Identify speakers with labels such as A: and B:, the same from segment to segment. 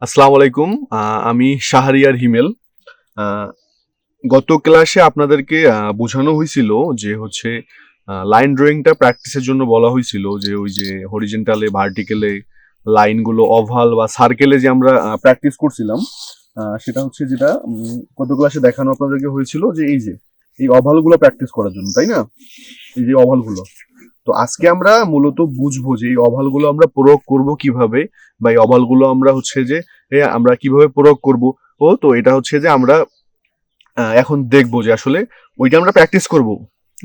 A: আসসালামু আলাইকুম। আমি শাহরিয়ার হিমেল। আহ, গত ক্লাসে আপনাদেরকে বোঝানো হয়েছিল যে হচ্ছে লাইন ড্রয়িংটা প্র্যাকটিসের জন্য বলা হয়েছিল, যে ওই যে হরিজেন্টালে ভার্টিক্যালে লাইনগুলো ওভাল বা সার্কেলে যে আমরা প্র্যাকটিস করছিলাম, সেটা হচ্ছে যেটা গত ক্লাসে দেখানো আপনাদেরকে হয়েছিল, যে এই ওভালগুলো প্র্যাকটিস করার জন্য, তাই না? এই যে ওভালগুলো, তো আজকে আমরা মূলত বুঝবো যে এই অভালগুলো আমরা প্রয়োগ করব কিভাবে, বা এই অভালগুলো আমরা হচ্ছে যে আমরা কিভাবে প্রয়োগ করব। তো এটা হচ্ছে যে আমরা এখন দেখবো যে আসলে ওইটা আমরা প্র্যাকটিস করব।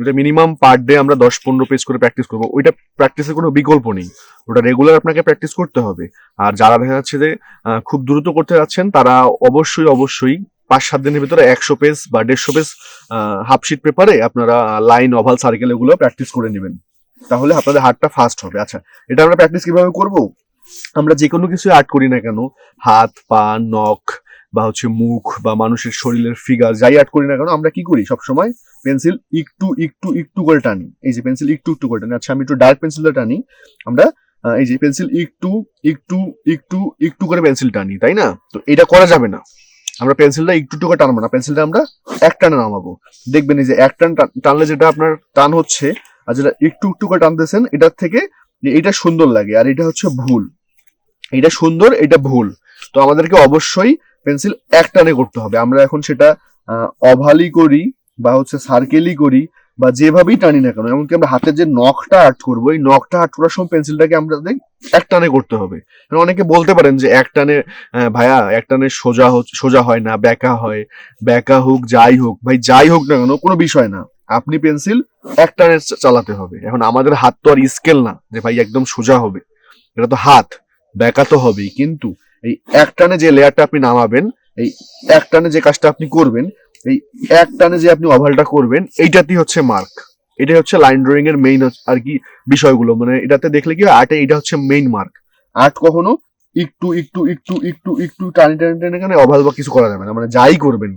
A: ওটা মিনিমাম পার ডে আমরা 10-15 পেজ করে প্র্যাকটিস করব। ওইটা প্র্যাকটিসের কোনো বিকল্প নেই, ওটা রেগুলার আপনাকে প্র্যাকটিস করতে হবে। আর যারা দেখা যাচ্ছে যে খুব দ্রুত করতে যাচ্ছেন, তারা অবশ্যই অবশ্যই 5-7 দিনের ভিতরে 100 পেজ বা 150 পেজ হাফশিট পেপারে আপনারা লাইন ওভাল সার্কেল এগুলো প্র্যাকটিস করে নেবেন, তাহলে আপনাদের হাতটা ফাস্ট হবে। আচ্ছা, এটা আমরা প্র্যাকটিস কিভাবে করব? আমরা যে কোনো কিছু আর্ট করি না কেন, হাত, পা, নখ, বা হচ্ছে মুখ, বা মানুষের শরীরের ফিগার যাই আর্ট করি না কেন, আমরা কি করি সবসময়? পেন্সিল একটু একটু একটু করে টানি। এই যে পেন্সিল একটু একটু করে টানি। আচ্ছা, আমি একটু ডার্ক পেন্সিলটা টানি। আমরা এই যে পেন্সিল একটু একটু একটু একটু করে পেন্সিল টানি, তাই না? তো এটা করা যাবে না। আমরা পেন্সিলটা একটু একটু করে টানবো না, পেন্সিলটা আমরা এক টানে নামাবো। দেখবেন এই যে এক টান টানলে যেটা আপনার টান হচ্ছে, আর যেটা একটু একটু করে টানতেছেন, এটার থেকে এটা সুন্দর লাগে, আর এটা হচ্ছে ভুল। এটা সুন্দর, এটা ভুল। তো আমাদেরকে অবশ্যই পেন্সিল এক টানে করতে হবে। আমরা এখন সেটা অভালি করি, বা হচ্ছে সার্কেলই করি, বা যেভাবেই টানি না কেন, এমনকি আমরা হাতের যে নখটা আর্ট করবো, এই নখটা আর্ট করার সময় পেন্সিলটাকে আমাদের এক টানে করতে হবে। অনেকে বলতে পারেন যে এক টানে, ভাইয়া এক টানে সোজা হয় না, ব্যাকা হয়। ব্যাকা হোক, যাই হোক ভাই, যাই হোক না কেন, কোনো বিষয় না, আপনি পেন্সিল এক টানে চালাতে হবে। এখন আমাদের হাত তো আর স্কেল না যে ভাই একদম সোজা হবে, এটা তো হাত, ব্যাকা তো হবেই। কিন্তু এই এক টানে যে লেয়ারটা আপনি নামাবেন, এই এক টানে যে কাজটা আপনি করবেন, এই এক টানে যে আপনি ওভালটা করবেন, এইটাতেই হচ্ছে মার্ক। এটাই হচ্ছে লাইন ড্রয়িং এর মেইন আর কি বিষয়গুলো, মানে এটাতে দেখলে কি আর্টে এটা হচ্ছে মেইন মার্ক। আর্ট কখনো একটু একটু একটু একটু একটু টানি টানি টানি টানি ওভাল বা কিছু করা যাবে না। মানে যাই করবেন,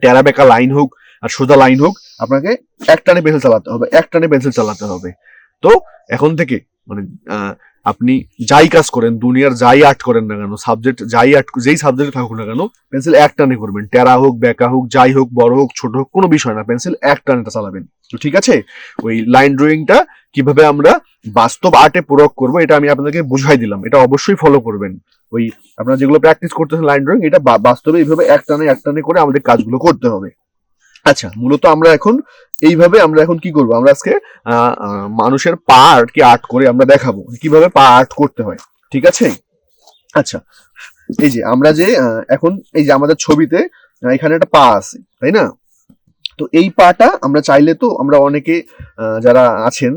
A: টেরা বেঁকা লাইন হোক আর সোজা লাইন হোক, আপনাকে এক টানে পেন্সিল চালাতে হবে, এক টানে পেন্সিল চালাতে হবে। তো এখন থেকে মানে আপনি যাই কাজ করেন, দুনিয়ার যাই আর্ট করেন না কেন, সাবজেক্ট যাই আর্ট, যেই সাবজেক্ট থাকুক না কেন, পেন্সিল এক টানে করবেন। টেরা হোক, বেঁকা হোক, যাই হোক, বড় হোক, ছোট হোক, কোনো বিষয় না, পেন্সিল এক টানে চালাবেন। তো ঠিক আছে, ওই লাইন ড্রয়িংটা কিভাবে আমরা বাস্তব আর্টে প্রয়োগ করবো, এটা আমি আপনাদেরকে বুঝাই দিলাম। এটা অবশ্যই ফলো করবেন। ওই আপনারা যেগুলো প্র্যাকটিস করতেছেন লাইন ড্রয়িং, এটা বাস্তবে এইভাবে এক টানে করে আমাদের কাজগুলো করতে হবে। আচ্ছা, মূলত আমরা এখন এইভাবে আমরা এখন কি করব, আমরা আজকে মানুষের পা আর্ট কি আর্ট করে আমরা দেখাবো কিভাবে পা আর্ট করতে হয়। ঠিক আছে? আচ্ছা, এই যে আমরা যে এখন এই যে আমাদের ছবিতে এখানে একটা পা আছে, তাই না? তো এই পাটা আমরা চাইলে, তো আমরা অনেকে যারা আছেন,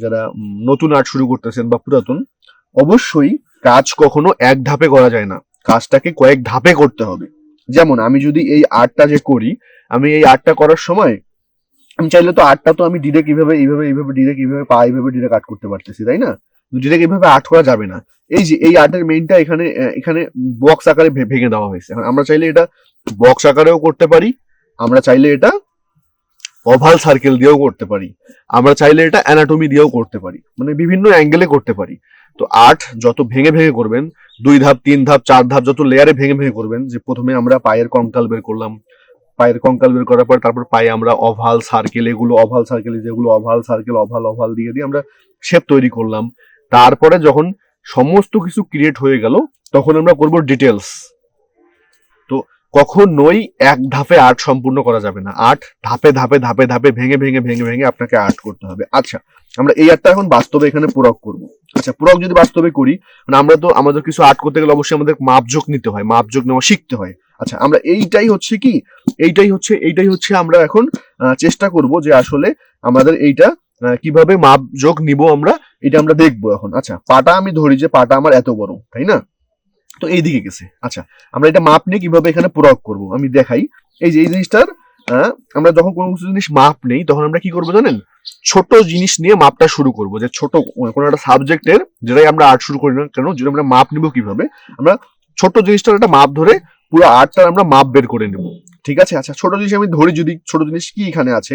A: যারা নতুন আর্ট শুরু করতেছেন বা পুরাতন, অবশ্যই কাজ কখনো এক ধাপে করা যায় না, কাজটাকে কয়েক ধাপে করতে হবে। যেমন আমি যদি এই আর্টটা যে করি, আমি এই আর্টটা করার সময় আমি চাইলে তো আর্টটা তো আমি ডিরেক্ট এইভাবে এইভাবে এইভাবে ডিরেক্ট এইভাবে পা এইভাবে ডিরেক্ট আর্ট করতে পারতেছি, তাই না? ডিরেক্ট এইভাবে আর্ট করা যাবে না। এই যে এই আর্টের মেইনটা এখানে এখানে বক্স আকারে ভেঙে দেওয়া হয়েছে। এখন আমরা চাইলে এটা বক্স আকারেও করতে পারি, আমরা চাইলে এটা ওভাল সার্কেল দিয়েও করতে পারি, আমরা চাইলে এটা অ্যানাটমি দিয়েও করতে পারি, মানে বিভিন্ন অ্যাঙ্গেলে করতে পারি। তো আর্ট যত ভেঙে ভেঙে করবেন, 2 ধাপ 3 ধাপ 4 ধাপ যত লেয়ারে ভেঙে ভেঙে করবেন, যে প্রথমে আমরা পায়ের কঙ্কাল বের করলাম, পায়ের কঙ্কাল বের করার পর তারপর পায়ে আমরা ওভাল সার্কেল, এগুলো ওভাল সার্কেল, যেগুলো ওভাল সার্কেল ওভাল ওভাল দিয়ে দিয়ে আমরা শেপ তৈরি করলাম। তারপরে যখন সমস্ত কিছু ক্রিয়েট হয়ে গেল, তখন আমরা করব ডিটেলস। তো কখনোই এক ধাপে আর্ট সম্পূর্ণ করা যাবে না, আর্ট ধাপে ধাপে ধাপে ধাপে ভেঙে ভেঙে ভেঙে ভেঙে আপনাকে আর্ট করতে হবে। আচ্ছা, আমরা এই আর্টটা এখন বাস্তবে এখানে প্রয়োগ করব। আচ্ছা, প্রয়োগ যদি বাস্তবে করি, মানে আমরা তো আমাদের কিছু আর্ট করতে গেলে অবশ্যই আমাদের মাপজোক নিতে হয়, মাপজোক নেওয়া শিখতে হয়। আচ্ছা, আমরা এইটাই হচ্ছে আমরা এখন চেষ্টা করব যে আসলে আমাদের এইটা কিভাবে মাপজোক নিব আমরা, এটা আমরা দেখবো এখন। আচ্ছা, পাটা আমি ধরি যে পাটা আমার এত বড়, তাই না? তো এই দিকে গেছে। আচ্ছা, আমরা এটা মাপ নিয়ে কিভাবে এখানে প্রয়োগ করব আমি দেখাই। এই যে এই জিনিসটার আমরা যখন কোনো কিছু জিনিস মাপ নেই, তখন আমরা কি করবো জানেন? ছোট জিনিস নিয়ে মাপটা শুরু করব, যে ছোট কোনো একটা সাবজেক্টের যেটাই আমরা আর্ট শুরু করি না কেন, যেটা আমরা মাপ নিব কিভাবে, আমরা ছোট জিনিসটার একটা মাপ ধরে পুরো আর্টটার আমরা মাপ বের করে নেব। ঠিক আছে? আচ্ছা, ছোট জিনিস আমি ধরি, যদি ছোট জিনিস কি এখানে আছে,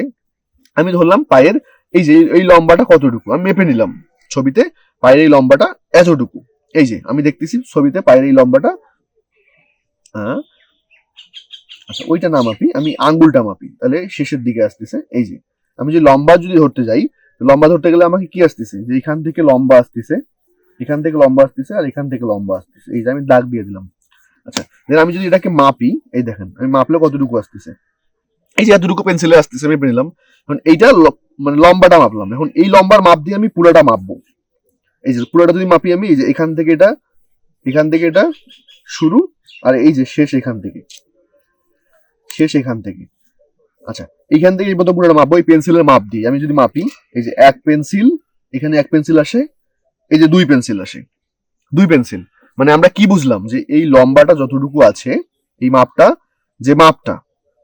A: আমি ধরলাম পায়ের এই যে এই লম্বাটা কতটুকু, আমি মেপে নিলাম ছবিতে, পায়ের এই লম্বাটা এতটুকু। এই যে আমি দেখতেছি ছবিতে পায়ের এই লম্বাটা, আচ্ছা ওইটা না মাপি, আমি আঙ্গুলটা মাপি, তাহলে শেষের দিকে আসতেছে। এই যে আমি যদি লম্বা যদি ধরতে যাই, লম্বা ধরতে গেলে আমাকে কি আসতেছে, যে এখান থেকে লম্বা আসতেছে, এখান থেকে লম্বা আসতেছে, আর এখান থেকে লম্বা আসতেছে। এই যে আমি দাগ দিয়ে দিলাম। আচ্ছা আমি যদি এটাকে মাপি, এই দেখেন আমি মাপলে কতটুকু আসতেছে, এই যে এতটুকু পেন্সিলে আসতেছে, আমি নিলাম। এখন এইটা মানে লম্বাটা মাপলাম, এখন এই লম্বার মাপ দিয়ে আমি পুরোটা মাপবো। এই যে পুরোটা যদি মাপি আমি, এই যে এখান থেকে এটা শুরু, আর এই যে শেষ এখান থেকে, এখান থেকে। আচ্ছা এইখান থেকে এই মতো পুরোটা মাপবো এই পেন্সিলের মাপ দিয়ে। আমি যদি মাপি, এই যে এক পেন্সিল, এখানে এক পেন্সিল আসে, এই যে দুই পেন্সিল আসে, দুই পেন্সিল। মানে আমরা কি বুঝলাম, যে এই লম্বাটা যতটুকু আছে, এই মাপটা, যে মাপটা,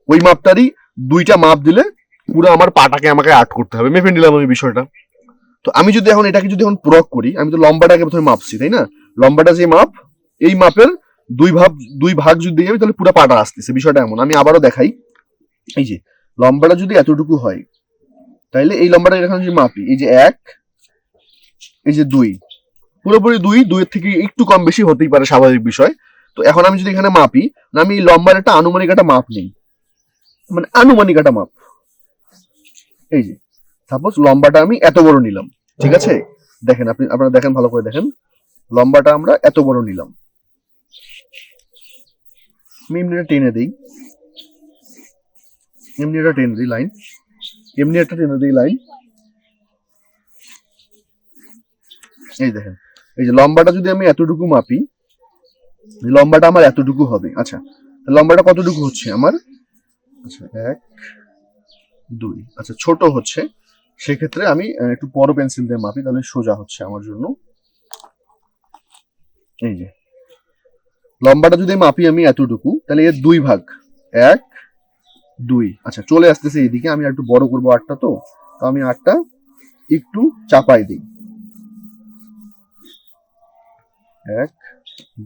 A: ওই মাপটারই দুইটা মাপ দিলে পুরো আমার পাটাকে আমাকে আর্ট করতে হবে। মেপে নিলাম আমি বিষয়টা। তো আমি যদি এখন এটাকে যদি এখন প্রয়োগ করি, আমি তো লম্বাটাকে প্রথমে মাপছি, তাই না? লম্বাটা যে মাপ, এই মাপের দুই ভাগ যদি দিই আমি, তাহলে পুরো পাটা আসতেছে। বিষয়টা এমন, আমি আবারও দেখাই। এই যে লম্বাটা যদি এতটুকু হয়, তাইলে এই লম্বাটা এখানে যদি মাপি, এই যে এক, এই যে দুই, পুরোপুরি দুইয়ের থেকে একটু কম বেশি হতেই পারে, স্বাভাবিক বিষয়। তো এখন আমি যদি এখানে মাপি, আমি এই লম্বার একটা আনুমানিক একটা মাপ নেই, মানে আনুমানিক একটা মাপ। এই যে সাপোজ লম্বাটা আমি এত বড় নিলাম, ঠিক আছে? দেখেন আপনারা দেখেন, ভালো করে দেখেন, লম্বাটা আমরা এত বড় নিলাম। আমি এমনি এটা টেনে দিই, লাইন, এমনি একটা টেনে দিই লাইন। এই দেখেন, এই যে লম্বাটা যদি আমি এতটুকু মাপি, লম্বাটা আমার এতটুকু হবে। আচ্ছা লম্বাটা কতটুকু হচ্ছে আমার, আচ্ছা এক দুই, আচ্ছা ছোট হচ্ছে, সেক্ষেত্রে আমি একটু বড় পেন্সিল দিয়ে মাপি, তাহলে সোজা হচ্ছে আমার জন্য। এই যে লম্বাটা যদি মাপি আমি এতটুকু, তাহলে এর দুই ভাগ, এক দুই। আচ্ছা চলে আসতেছে এইদিকে, আমি একটু বড় করবো আটটা, তো আমি আটটা একটু চাপাই দিই, এক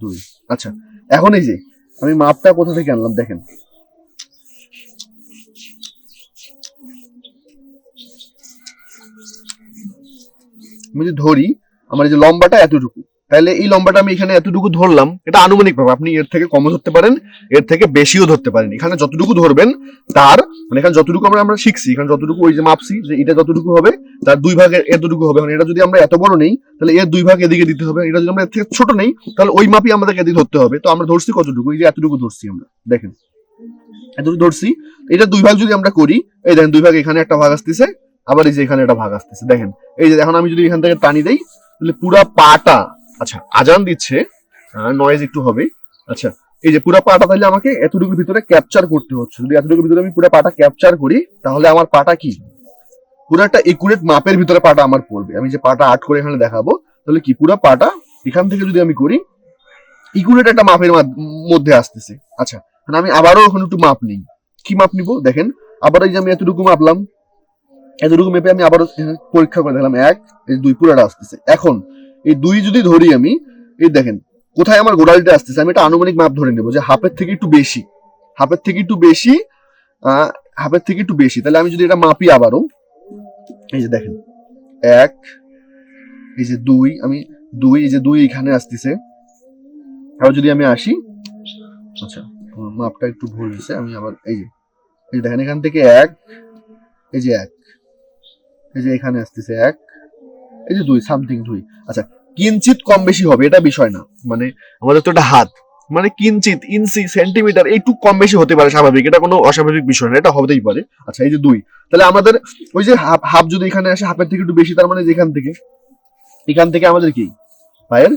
A: দুই। আচ্ছা এখন এই যে আমি মাপটা কোথা থেকে আনলাম, দেখেন আমি যদি ধরি আমার এই যে লম্বাটা এতটুকু, তাহলে এই লম্বাটা আমি এখানে এতটুকু ধরলাম, এটা আনুমানিক ভাবে, আপনি এর থেকে কমও ধরতে পারেন, এর থেকে বেশিও ধরতে পারেন। এখানে যতটুকু ধরবেন তার মানে, এখানে যতটুকু আমরা শিখছি, এখানে যতটুকু ওই যে মাপছি, যে এটা যতটুকু হবে তার দুই ভাগ এতটুকু হবে। মানে এটা যদি আমরা এত বড় নেই, তাহলে এর দুই ভাগ এদিকে দিতে হবে। এটা যদি আমরা এর থেকে ছোট নেই, তাহলে ওই মাপই আমাদেরকে এদিকে ধরতে হবে। তো আমরা ধরছি কতটুকু, এই যে এতটুকু ধরছি আমরা, দেখেন এতটুকু ধরছি। এটা দুই ভাগ যদি আমরা করি, এই দেখেন দুই ভাগ, এখানে একটা ভাগ আসতেছে, আবার এই যে এখানে একটা ভাগ আসতেছে, দেখেন। এই যে এখন আমি যদি এখান থেকে টানি দেই, তাহলে পুরা পাটা, আচ্ছা আজান দিচ্ছে, নয়েজ একটু হবে। আচ্ছা এই যে পুরা পাটা, তাহলে আমাকে এতটুকুর ভিতরে ক্যাপচার করতে হচ্ছে। যদি এতটুকুর ভিতরে আমি পুরা পাটা ক্যাপচার করি, তাহলে আমার পাটা কি পুরো একটা একুরেট মাপের ভিতরে পাটা আমার পড়বে। আমি যে পাটা আর্ট করে এখানে দেখাবো, তাহলে কি পুরা পাটা এখান থেকে যদি আমি করি, ইকুরেট একটা মাপের মধ্যে আসতেছে। আচ্ছা আমি আবারও এখন একটু মাপ নিই, কি মাপ নিব দেখেন, আবার এই যে আমি এতটুকু মাপলাম, এতটুকু মেপে আমি আবারও পরীক্ষা করে দেখলাম, এক এই দুই পুরাটা আসতেছে। এখন এই দুই যদি ধরি আমি, এই দেখেন কোথায় আমার গোড়ালিটা আসতেছে, আমি এটা আনুমানিক মাপ ধরে নেবো, যে হাফের থেকে একটু বেশি, হাফের থেকে একটু বেশি, হাফের থেকে একটু বেশি। তাহলে আমি যদি এটা মাপি আবারও, এই যে দেখেন এক, এই যে দুই, আমি দুই, এই যে দুই এখানে আসতেছে। আবার যদি আমি আসি, আচ্ছা মাপটা একটু ভুল হয়েছে, আমি আবার এই যে দেখেন এখান থেকে এক, এই যে এক, এই যে এখানে আসতেছে এক, এই যে দুই, সামথিং দুই। আচ্ছা কিঞ্চিত কম বেশি হবে, এটা বিষয় না, মানে আমাদের তো একটা হাত, মানে কিঞ্চিত ইঞ্চি সেন্টিমিটার এইটুকু কম বেশি হতে পারে, স্বাভাবিক, এটা কোনো অস্বাভাবিক বিষয় না, এটা হতেই পারে। আচ্ছা এই যে দুই, তাহলে আমাদের ওই যে হাফ যদি এখানে আসে, হাফের থেকে একটু বেশি, তার মানে যেখান থেকে এখান থেকে আমাদের কি পায়ের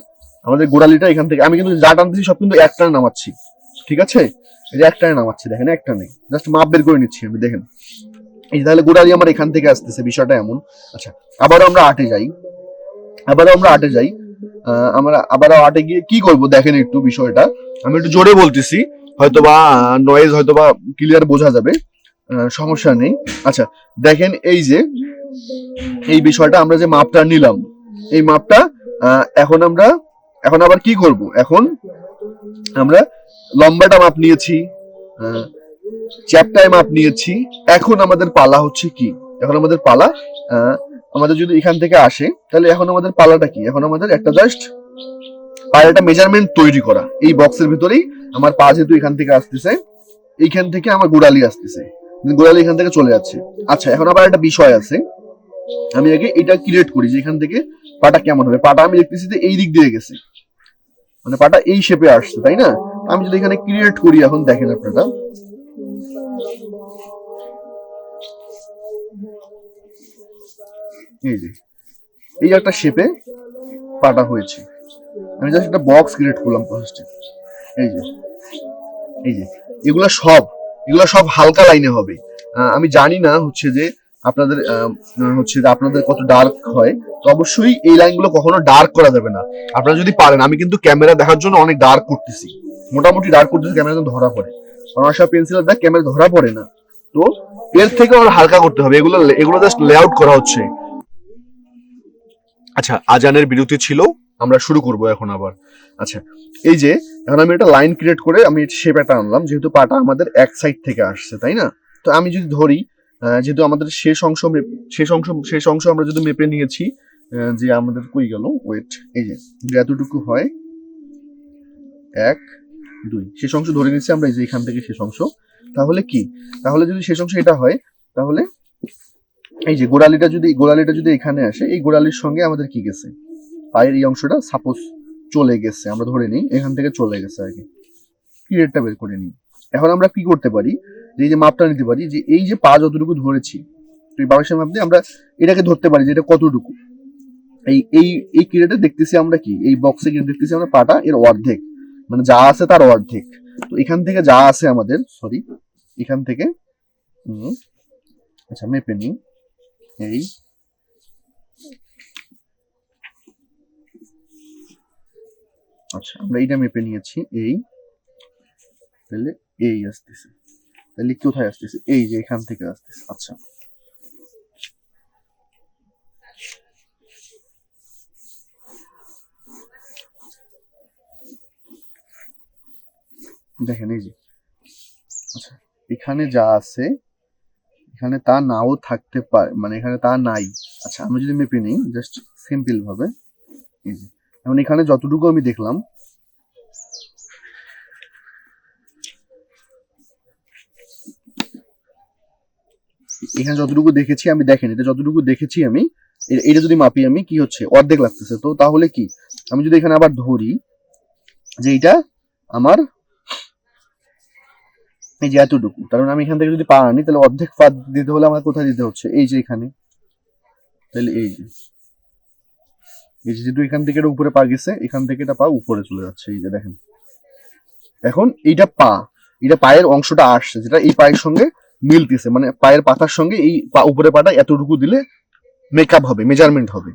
A: আমাদের গোড়ালিটা এখান থেকে, আমি কিন্তু যা টানতেছি সব কিন্তু এক টানে নামাচ্ছি, ঠিক আছে? এই যে এক টানে নামাচ্ছি, দেখেন এক টানে জাস্ট মাপ বের করে নিচ্ছি আমি, দেখেন এই যে তাহলে গোড়ালি আমার এখান থেকে আসতেছে, বিষয়টা এমন। আচ্ছা আবারও আমরা আটে যাই, আমরা আবারও আটে গিয়ে কি করব দেখেন একটু বিষয়টা, আমি একটু জোরে বলতেছি, হয়তোবা নয়েজ হয়তোবা ক্লিয়ার বোঝা যাবে, সমস্যা নেই। আচ্ছা দেখেন এই যে এই বিষয়টা আমরা যে মাপটা নিলাম, এই মাপটা এখন আবার কি করব, এখন আমরা লম্বাটা মাপ নিয়েছি, চ্যাপ্টায় মাপ নিয়েছি, এখন আমাদের পালা হচ্ছে কি, এখন আমাদের পালা আমাদের যদি এখান থেকে আসে, তাহলে এখন আমাদের পালাটা কি, এখন আমাদের একটা জাস্ট পায়ের একটা মেজারমেন্ট তৈরি করা। এই বক্সের ভিতরেই আমার পা যেহেতু এখান থেকে আসতেছে, এইখান থেকে আমার গোড়ালি আসতেছে, গোড়ালি এখান থেকে চলে যাচ্ছে। আচ্ছা, এখন আবার একটা বিষয় আছে, আমি আগে এটা ক্রিয়েট করি যে এখান থেকে পাটা কেমন হবে। পাটা আমি দেখতেছি যে এই দিক দিয়ে গেছে, মানে পাটা এই শেপে আসছে, তাই না? আমি যদি এখানে ক্রিয়েট করি, এখন দেখেন আপনারা, এই যে এই একটা শেপে পাটা হয়েছে। আমি জাস্ট একটা বক্স ক্রিয়েট করলাম ফার্স্টে। এই যে এই যে এগুলা সব হালকা লাইনে হবে। আমি জানি না হচ্ছে যে আপনাদের কত ডার্ক হয়, তো অবশ্যই এই লাইনগুলো কখনো ডার্ক করা যাবে না। আপনারা যদি পারেন, আমি কিন্তু ক্যামেরা দেখার জন্য অনেক ডার্ক করতেছি, মোটামুটি ডার্ক করতেছি, ক্যামেরা ধরা পড়ে, কারণ সব পেন্সিলের দাগ ক্যামেরা ধরা পড়ে না। তো এর থেকে আরো হালকা করতে হবে। এগুলো জাস্ট লেআউট করা হচ্ছে। আচ্ছা, আজানের বিরতি ছিল, আমরা শুরু করব এখন আবার। আচ্ছা, এই যে এখন আমি একটা লাইন ক্রিয়েট করে আমি শেপ একটা আনলাম, যেহেতু পাটা আমাদের এক সাইড থেকে আসছে, তাই না? তো আমি যদি ধরি, যেহেতু আমাদের শেষ অংশ আমরা যদি মেপে নিয়েছি, যে আমাদের কই গেল, ওয়েট, এই যে এতটুকু হয় 1 2, শেষ অংশ ধরে নিচ্ছি আমরা, এই যে এখান থেকে শেষ অংশ। তাহলে কি, তাহলে যদি শেষ অংশ এটা হয়, তাহলে এই যে গোড়ালিটা যদি এখানে আসে, এই গোড়ালির সঙ্গে আমাদের কি গেছে, পায়ের এই অংশটা সাপোজ চলে গেছে, আমরা ধরে নিই এখান থেকে চলে গেছে আর কি, পিরিয়ডটা বের করে নিই। এখন আমরা কি করতে পারি, যে এই যে মাপটা নিতে পারি, যে এই যে পা যতটুকু ধরেছি, এই বাক্সের মাপ দিয়ে আমরা এটাকে ধরতে পারি যে এটা কতটুকু। এই এই এই কিরেটে দেখতেছি আমরা কি, এই বক্সে কিরে দেখতেছি আমরা পাটা এর অর্ধেক, মানে যা আছে তার অর্ধেক। তো এখান থেকে যা আছে আমাদের, সরি, এখান থেকে আচ্ছা মেপে নিই, এই আচ্ছা আমরা এইটা মেপে নিয়েছি, এই তাহলে এই আসতেছে, তাহলে কোথায় আসতেছে, এই যে এখান থেকে আসতেছে। আচ্ছা, দেখেন এই যে, আচ্ছা এখানে যা আছে এখানে তা নাও থাকতে পারে, মানে এখানে তা নাই। আচ্ছা, আমি যদি মেপে নিই জাস্ট সিম্পল ভাবে, এই যে এখন এখানে যতটুকু আমি দেখলাম, এখানে যতটুকু দেখেছি আমি, দেখেন এটা যতটুকু দেখেছি আমি, এটা যদি মাপি আমি, কি হচ্ছে, অর্ধেক লাগতেছে। তো তাহলে কি, আমি যদি এখানে আবার ধরি যে এইটা আমার এই যে এতটুকু, তার মানে আমি এখান থেকে যদি পা আনি, তাহলে অর্ধেক পা দিতে হলে আমার কোথায় দিতে হচ্ছে, এই যে এখানে, তাহলে এই যে যেহেতু এখান থেকে এটা উপরে পা গেছে, এখান থেকে এটা পা উপরে চলে যাচ্ছে, এই যে দেখেন। এখন এইটা পায়ের অংশটা আসছে, যেটা এই পায়ের সঙ্গে মিলতেছে, মানে পায়ের পাতার সঙ্গে এই উপরে পাটা এতটুকু দিলে মেকআপ হবে, মেজারমেন্ট হবে।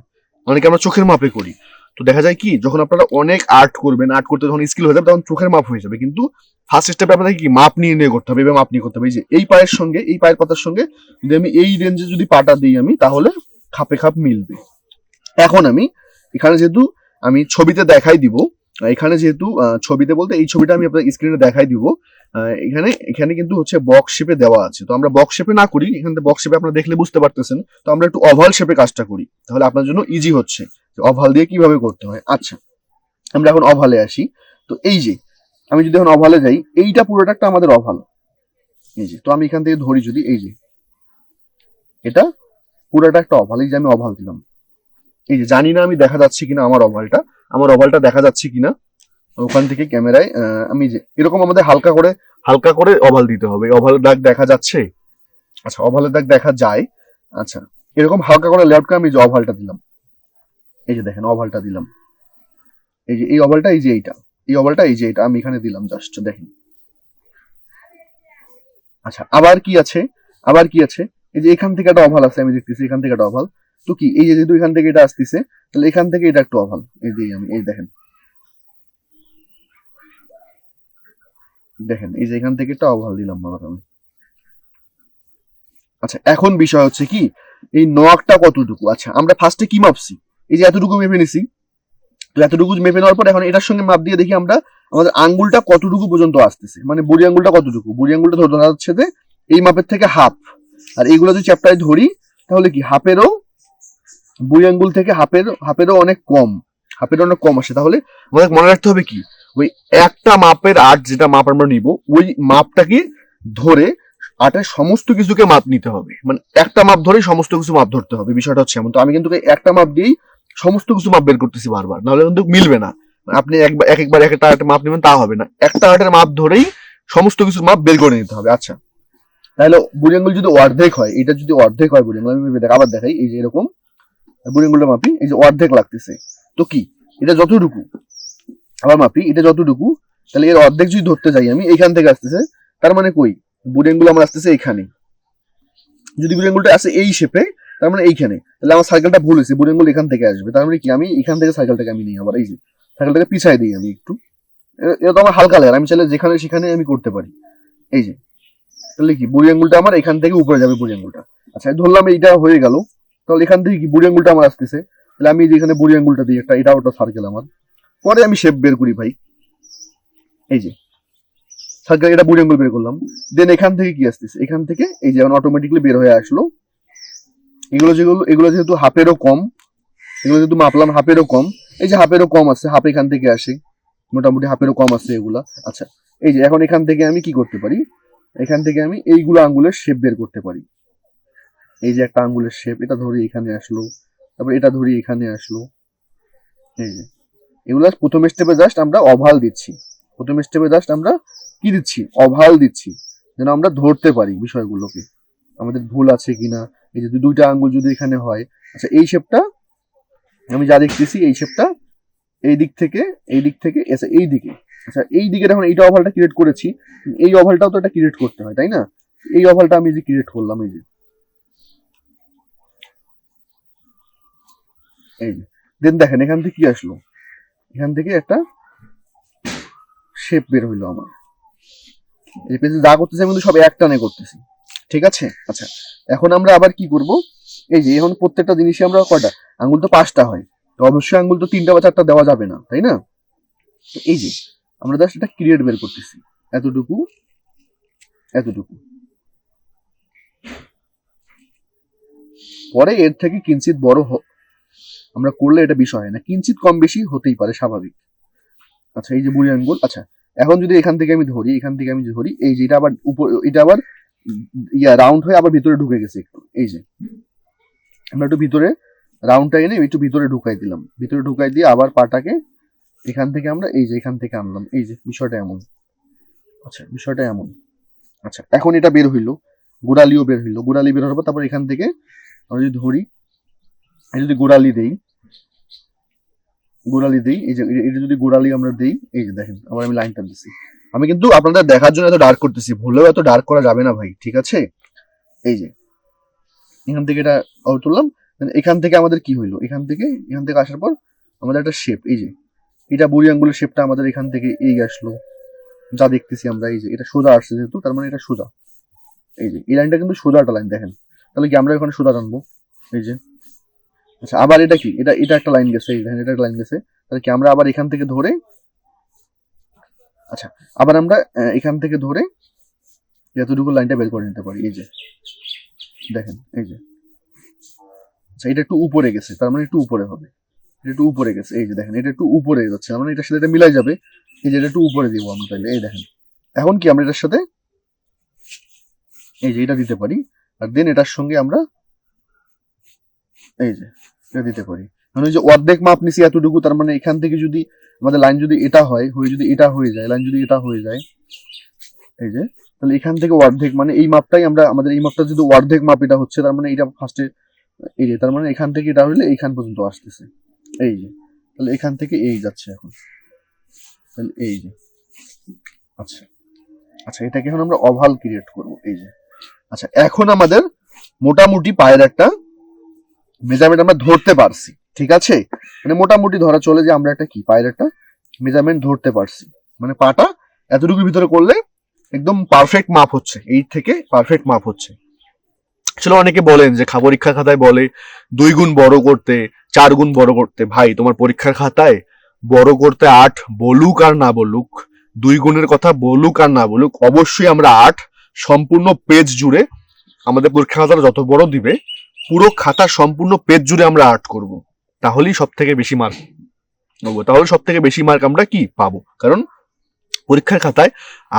A: অনেকে আমরা চোখের মাপে করি, তো দেখা যায় কি, যখন আপনারা অনেক আর্ট করবেন, আর্ট করতে যখন স্কিল হয়ে যাবে, তখন চোখের মাপ হয়ে যাবে। কিন্তু ফার্স্ট স্টেপে আপনাদের কি মাপ নিয়ে করতে হবে, এবং মাপ নিয়ে করতে হবে। এই যে এই পায়ের সঙ্গে এই পায়ের পাতার সঙ্গে যদি আমি এই রেঞ্জে যদি পাটা দিই আমি, তাহলে খাপে খাপ মিলবে। এখন আমি এখানে যেহেতু আমি ছবিতে দেখাই দিব, এখানে যেহেতু ছবিতে বলতে এই ছবিটা আমি আপনার স্ক্রিনে দেখাই দিব, এখানে কিন্তু হচ্ছে বক্স শেপে দেওয়া আছে। তো আমরা বক্স শেপে না করি, এখানে বক্স শেপে আপনারা দেখলে বুঝতে পারতেছেন, তো আমরা একটু ওভাল শেপে কাজটা করি, তাহলে আপনার জন্য ইজি হচ্ছে ওভাল দিয়ে কিভাবে করতে হয়। আচ্ছা, আমরা এখন ওভালে আসি। তো এই যে আমি যদি এখন ওভালে যাই, এইটা পুরোটা একটা আমাদের ওভাল, এই যে, তো আমি এখান থেকে ধরি যদি, এই যে এটা পুরোটা একটা ওভাল, এই যে আমি ওভাল দিলাম, এই যে জানি না আমি দেখা যাচ্ছে কিনা আমার ওভালটা দেখা যাচ্ছে কিনা, ওখান থেকে ক্যামেরায় আমি যে এরকম আমাদের হালকা করে ওভাল দিতে হবে। ওভালের দাগ দেখা যাচ্ছে, আচ্ছা ওভালের দাগ দেখা যায়। আচ্ছা, এরকম হালকা করে লেআউট করে আমি যে ওভালটা দিলাম, এই যে দেখেন ওভালটা দিলাম, এই যে এই ওভালটা, এই যে এইটা, এই ওভালটা, এই যে এটা আমি এখানে দিলাম, জাস্ট দেখেন। আচ্ছা, আবার কি আছে, এই যে এখান থেকে একটা ওভাল আছে, আমি দেখতেছি এখান থেকে একটা ওভাল। তো কি, এই যে যেহেতু এখান থেকে এটা আসতেছে, তাহলে এখান থেকে এটা একটা ওভাল, এই যে আমি, এই দেখেন এই যে এখান থেকে একটা ওভাল দিলাম আমি। আচ্ছা, এখন বিষয় হচ্ছে কি, এই নকটা কতটুকু। আচ্ছা, আমরা ফার্স্টে কি মাপছি, এই যে এতটুকু মেপে নিছি। তো এতটুকু মেপে নেওয়ার পর এখন এটার সঙ্গে মাপ দিয়ে দেখি আমরা আমাদের আঙ্গুলটা কতটুকু পর্যন্ত আসতেছে, মানে বুড়ি আঙ্গুলটা কতটুকু, বুড়ি আঙ্গুলটা ধরা যাচ্ছে যে এই মাপের থেকে হাফ। আর এইগুলো যদি চ্যাপ্টারে ধরি, তাহলে কি হাফেরও, বুড়ি আঙ্গুল থেকে হাফেরও অনেক কম। হাফের অনেক কম আসে, তাহলে আমাদের মনে রাখতে হবে কি, ওই একটা মাপের আর্ট যেটা মাপ আমরা নিব, ওই মাপটাকে ধরে আর্টের সমস্ত কিছুকে মাপ নিতে হবে, মানে একটা মাপ ধরেই সমস্ত কিছু মাপ ধরতে হবে। বিষয়টা হচ্ছে এমন। তো আমি কিন্তু একটা মাপ দিয়েই সমস্ত কিছু মাপ বের করতেছি বারবার, নাহলে কিন্তু মিলবে না। আপনি একবার একটা আর্টের মাপ নেবেন তা হবে না, একটা আর্টের মাপ ধরেই সমস্ত কিছুর মাপ বের করে নিতে হবে। আচ্ছা, তাহলে বুড়ি আঙ্গুল যদি অর্ধেক হয়, এটা যদি অর্ধেক হয় বুড়ি আঙ্গুল, আমি আবার দেখাই, এই যে এরকম বুড়ি আঙ্গুলটা মাপি, এই যে অর্ধেক লাগতেছে, তো কি এটা যতটুকু, আবার মাপি এটা যতটুকু, তাহলে এর অর্ধেক যদি ধরতে যাই আমি, এইখান থেকে আসতেছে, তার মানে কই বুড়ি আঙ্গুল আমার আসতেছে এইখানে। যদি বুড়ি আঙ্গুলটা আসে এই শেপে, তার মানে এইখানে, তাহলে আমার সাইকেলটা ভুল হয়েছে, বুড়ি আঙ্গুল এখান থেকে আসবে, তার মানে কি আমি এখান থেকে সাইকেলটাকে আমি নিই, আবার এই যে সাইকেলটাকে পিছাই দিই আমি একটু, এটা তো আমার হালকা লেয়ার, আমি চাইলে যেখানে সেখানে আমি করতে পারি। এই যে, তাহলে কি বুড়ি আঙ্গুলটা আমার এখান থেকে উপরে যাবে বুড়ি আঙ্গুলটা। আচ্ছা, ধরলাম এইটা হয়ে গেল, তাহলে এখান থেকে কি বুড়ি আঙ্গুলটা আমার আসতেছে, তাহলে আমি যেখানে বুড়ি আঙ্গুলটা দিই একটা, এটা ওটা সার্কেল আমার, পরে আমি শেপ বের করি ভাই, এই যে সার্কেল, এটা বুড়ি আঙ্গুল বের করলাম, দেন এখান থেকে কি আসতেছে, এখান থেকে এই যে অটোমেটিকলি বের হয়ে আসলো, এগুলো যেহেতু হাফেরও কম, এগুলো যেহেতু মাপলাম হাফেরও কম, এই যে হাফেরও কম আছে, হাফ এখান থেকে আসে, মোটামুটি হাফেরও কম আছে এগুলা। আচ্ছা, এই যে এখন এখান থেকে আমি কি করতে পারি, এখান থেকে আমি এইগুলো আঙ্গুলের শেপ বের করতে পারি। এই যে একটা আঙ্গুলের শেপ, এটা ধরি এখানে আসলো, তারপর এটা ধরি এখানে আসলো, এই যে এগুলা প্রথম স্টেপে জাস্ট আমরা অভাল দিচ্ছি, প্রথম স্টেপে জাস্ট আমরা কি দিচ্ছি, অভাল দিচ্ছি, যেন আমরা ধরতে পারি বিষয়গুলোকে আমাদের ভুল আছে কিনা। এই যে দুইটা আঙ্গুল যদি এখানে হয়, আচ্ছা এই শেপটা আমি যা দেখতেছি, এই শেপটা এই দিক থেকে আচ্ছা এই দিকে, আচ্ছা এই দিকে যখন এইটা অভালটা ক্রিয়েট করেছি, এই অভালটাও তো এটা ক্রিয়েট করতে হয় তাই না, এই অভালটা আমি যে ক্রিয়েট করলাম, এই যে দেন দেখেন এখান থেকে কি আসলো, এখান থেকে একটা শেপ বের হইলো আমার, এই পেজে যা করতেছি আমি কিন্তু সব এক টানে করতেছি, ঠিক আছে। আচ্ছা, এখন আমরা আবার কি করব, এই যে এখন প্রত্যেকটা জিনিসই আমরা কয়টা আঙ্গুল তো 5টা হয়, তো অবশ্যই আঙ্গুল তো 3টা বা 4টা দেওয়া যাবে না তাই না। তো এই যে আমরা জাস্ট এটা ক্রিয়েট বের করতেছি, এতটুকু এতটুকু, পরে এর থেকে কিঞ্চিত বড় আমরা করলে এটা বিষয় হয় না, কিঞ্চিত কম বেশি হতেই পারে, স্বাভাবিক। আচ্ছা, এই যে বুড়ি আঙ্গুল, আচ্ছা এখন যদি এখান থেকে আমি ধরি, এই যে এটা আবার উপর, এটা আবার রাউন্ড হয়ে আবার ভিতরে ঢুকে গেছে একটু, এই যে আমরা একটু ভিতরে রাউন্ডটা এনে একটু ভিতরে ঢুকাই দিলাম, ভিতরে ঢুকাই দিয়ে আবার পাটাকে এখান থেকে আমরা এই যে এখান থেকে আনলাম, এই যে বিষয়টা এমন। আচ্ছা, বিষয়টা এমন। আচ্ছা, এখন এটা বের হইলো, গোড়ালিও বের হইলো, গোড়ালি বের হওয়ার পর তারপর এখান থেকে আমরা যদি ধরি, যদি গোড়ালি দেই, এই যে এটা যদি গোড়ালি আমরা দেই, এই যে দেখেন আবার আমি লাইনটা দিচ্ছি, আমি কিন্তু আপনাদের দেখার জন্য এত ডার্ক করতেছি, ভুলেও এত ডার্ক করা যাবে না ভাই, ঠিক আছে। এই যে এখান থেকে এটা তুললাম, এখান থেকে আমাদের কি হইলো, এখান থেকে আসার পর আমাদের একটা শেপ, এই যে এটা বুড়ি আঙ্গুলের শেপটা আমাদের এখান থেকে এই আসলো, যা দেখতেছি আমরা, এই যে এটা সোজা আসছে যেহেতু, তার মানে এটা সোজা, এই যে এই লাইনটা কিন্তু সোজা একটা লাইন, দেখেন তাহলে কি আমরা এখানে সোজা টানবো, এই যে। আচ্ছা, আবার এটা কি, এটা একটা লাইন গেছে, এই দেখেন এটা একটা লাইন গেছে, তাহলে কি আমরা আবার এখান থেকে ধরে, আচ্ছা আবার আমরা এখান থেকে ধরে যতটুকু লাইনটা বের করে নিতে পারি, এই যে দেখেন, এই যে আচ্ছা এটা একটু উপরে গেছে, তার মানে একটু উপরে হবে, এটা একটু উপরে গেছে, এই যে দেখেন এটা একটু উপরে যাচ্ছে, মানে এটার সাথে এটা মিলাই যাবে, এই যে এটা একটু উপরে দিব আমরা, তাইলে এই দেখেন এখন কি আমরা এটার সাথে এই যে এটা দিতে পারি, আর দেন এটার সঙ্গে আমরা এই যে এটা দিতে পারি, মানে ওই যে অর্ধেক মাপ নিছি এতটুকু, তার মানে এখান থেকে যদি আমাদের লাইন যদি এটা হয়, যদি এটা হয়ে যায়, লাইন যদি এটা হয়ে যায়, এই যে তাহলে এখান থেকে অর্ধেক, মানে এই মাপটাই আমরা, আমাদের এই মাপটা যদি অর্ধেক মাপ এটা হচ্ছে, তার মানে এটা ফার্স্টে এই যে, তার মানে এখান থেকে এটা হইলে এইখান পর্যন্ত আসতেছে, এই যে তাহলে এখান থেকে এই যাচ্ছে এখন, তাহলে এই যে আচ্ছা, আচ্ছা এটাকে এখন আমরা ওভাল ক্রিয়েট করব, এই যে আচ্ছা এখন আমাদের মোটামুটি পায়ের একটা মেজারমেন্ট আমরা ধরতে পারছি, ঠিক আছে, মানে মোটামুটি ধরা চলে যে আমরা একটা কি পায়ের একটা মেজারমেন্ট ধরতে পারছি, মানে পাটা এতটুকু ভিতরে করলে একদম পারফেক্ট মাপ হচ্ছে, এই থেকে পারফেক্ট মাপ হচ্ছে। আসলে অনেকে বলেন যে পরীক্ষা খাতায় বলে 2 গুণ বড় করতে, 4 গুণ বড় করতে, ভাই তোমার পরীক্ষার খাতায় বড় করতে 8 বলুক আর না বলুক, 2 গুণের কথা বলুক আর না বলুক, অবশ্যই আমরা 8 সম্পূর্ণ পেজ জুড়ে, আমাদের পরীক্ষা খাতাটা যত বড় দিবে পুরো খাতা সম্পূর্ণ পেজ জুড়ে আমরা 8 করব, তাহলেই সব থেকে বেশি মার্ক তাহলে সব থেকে বেশি মার্ক আমরা কি পাবো, কারণ পরীক্ষার খাতায়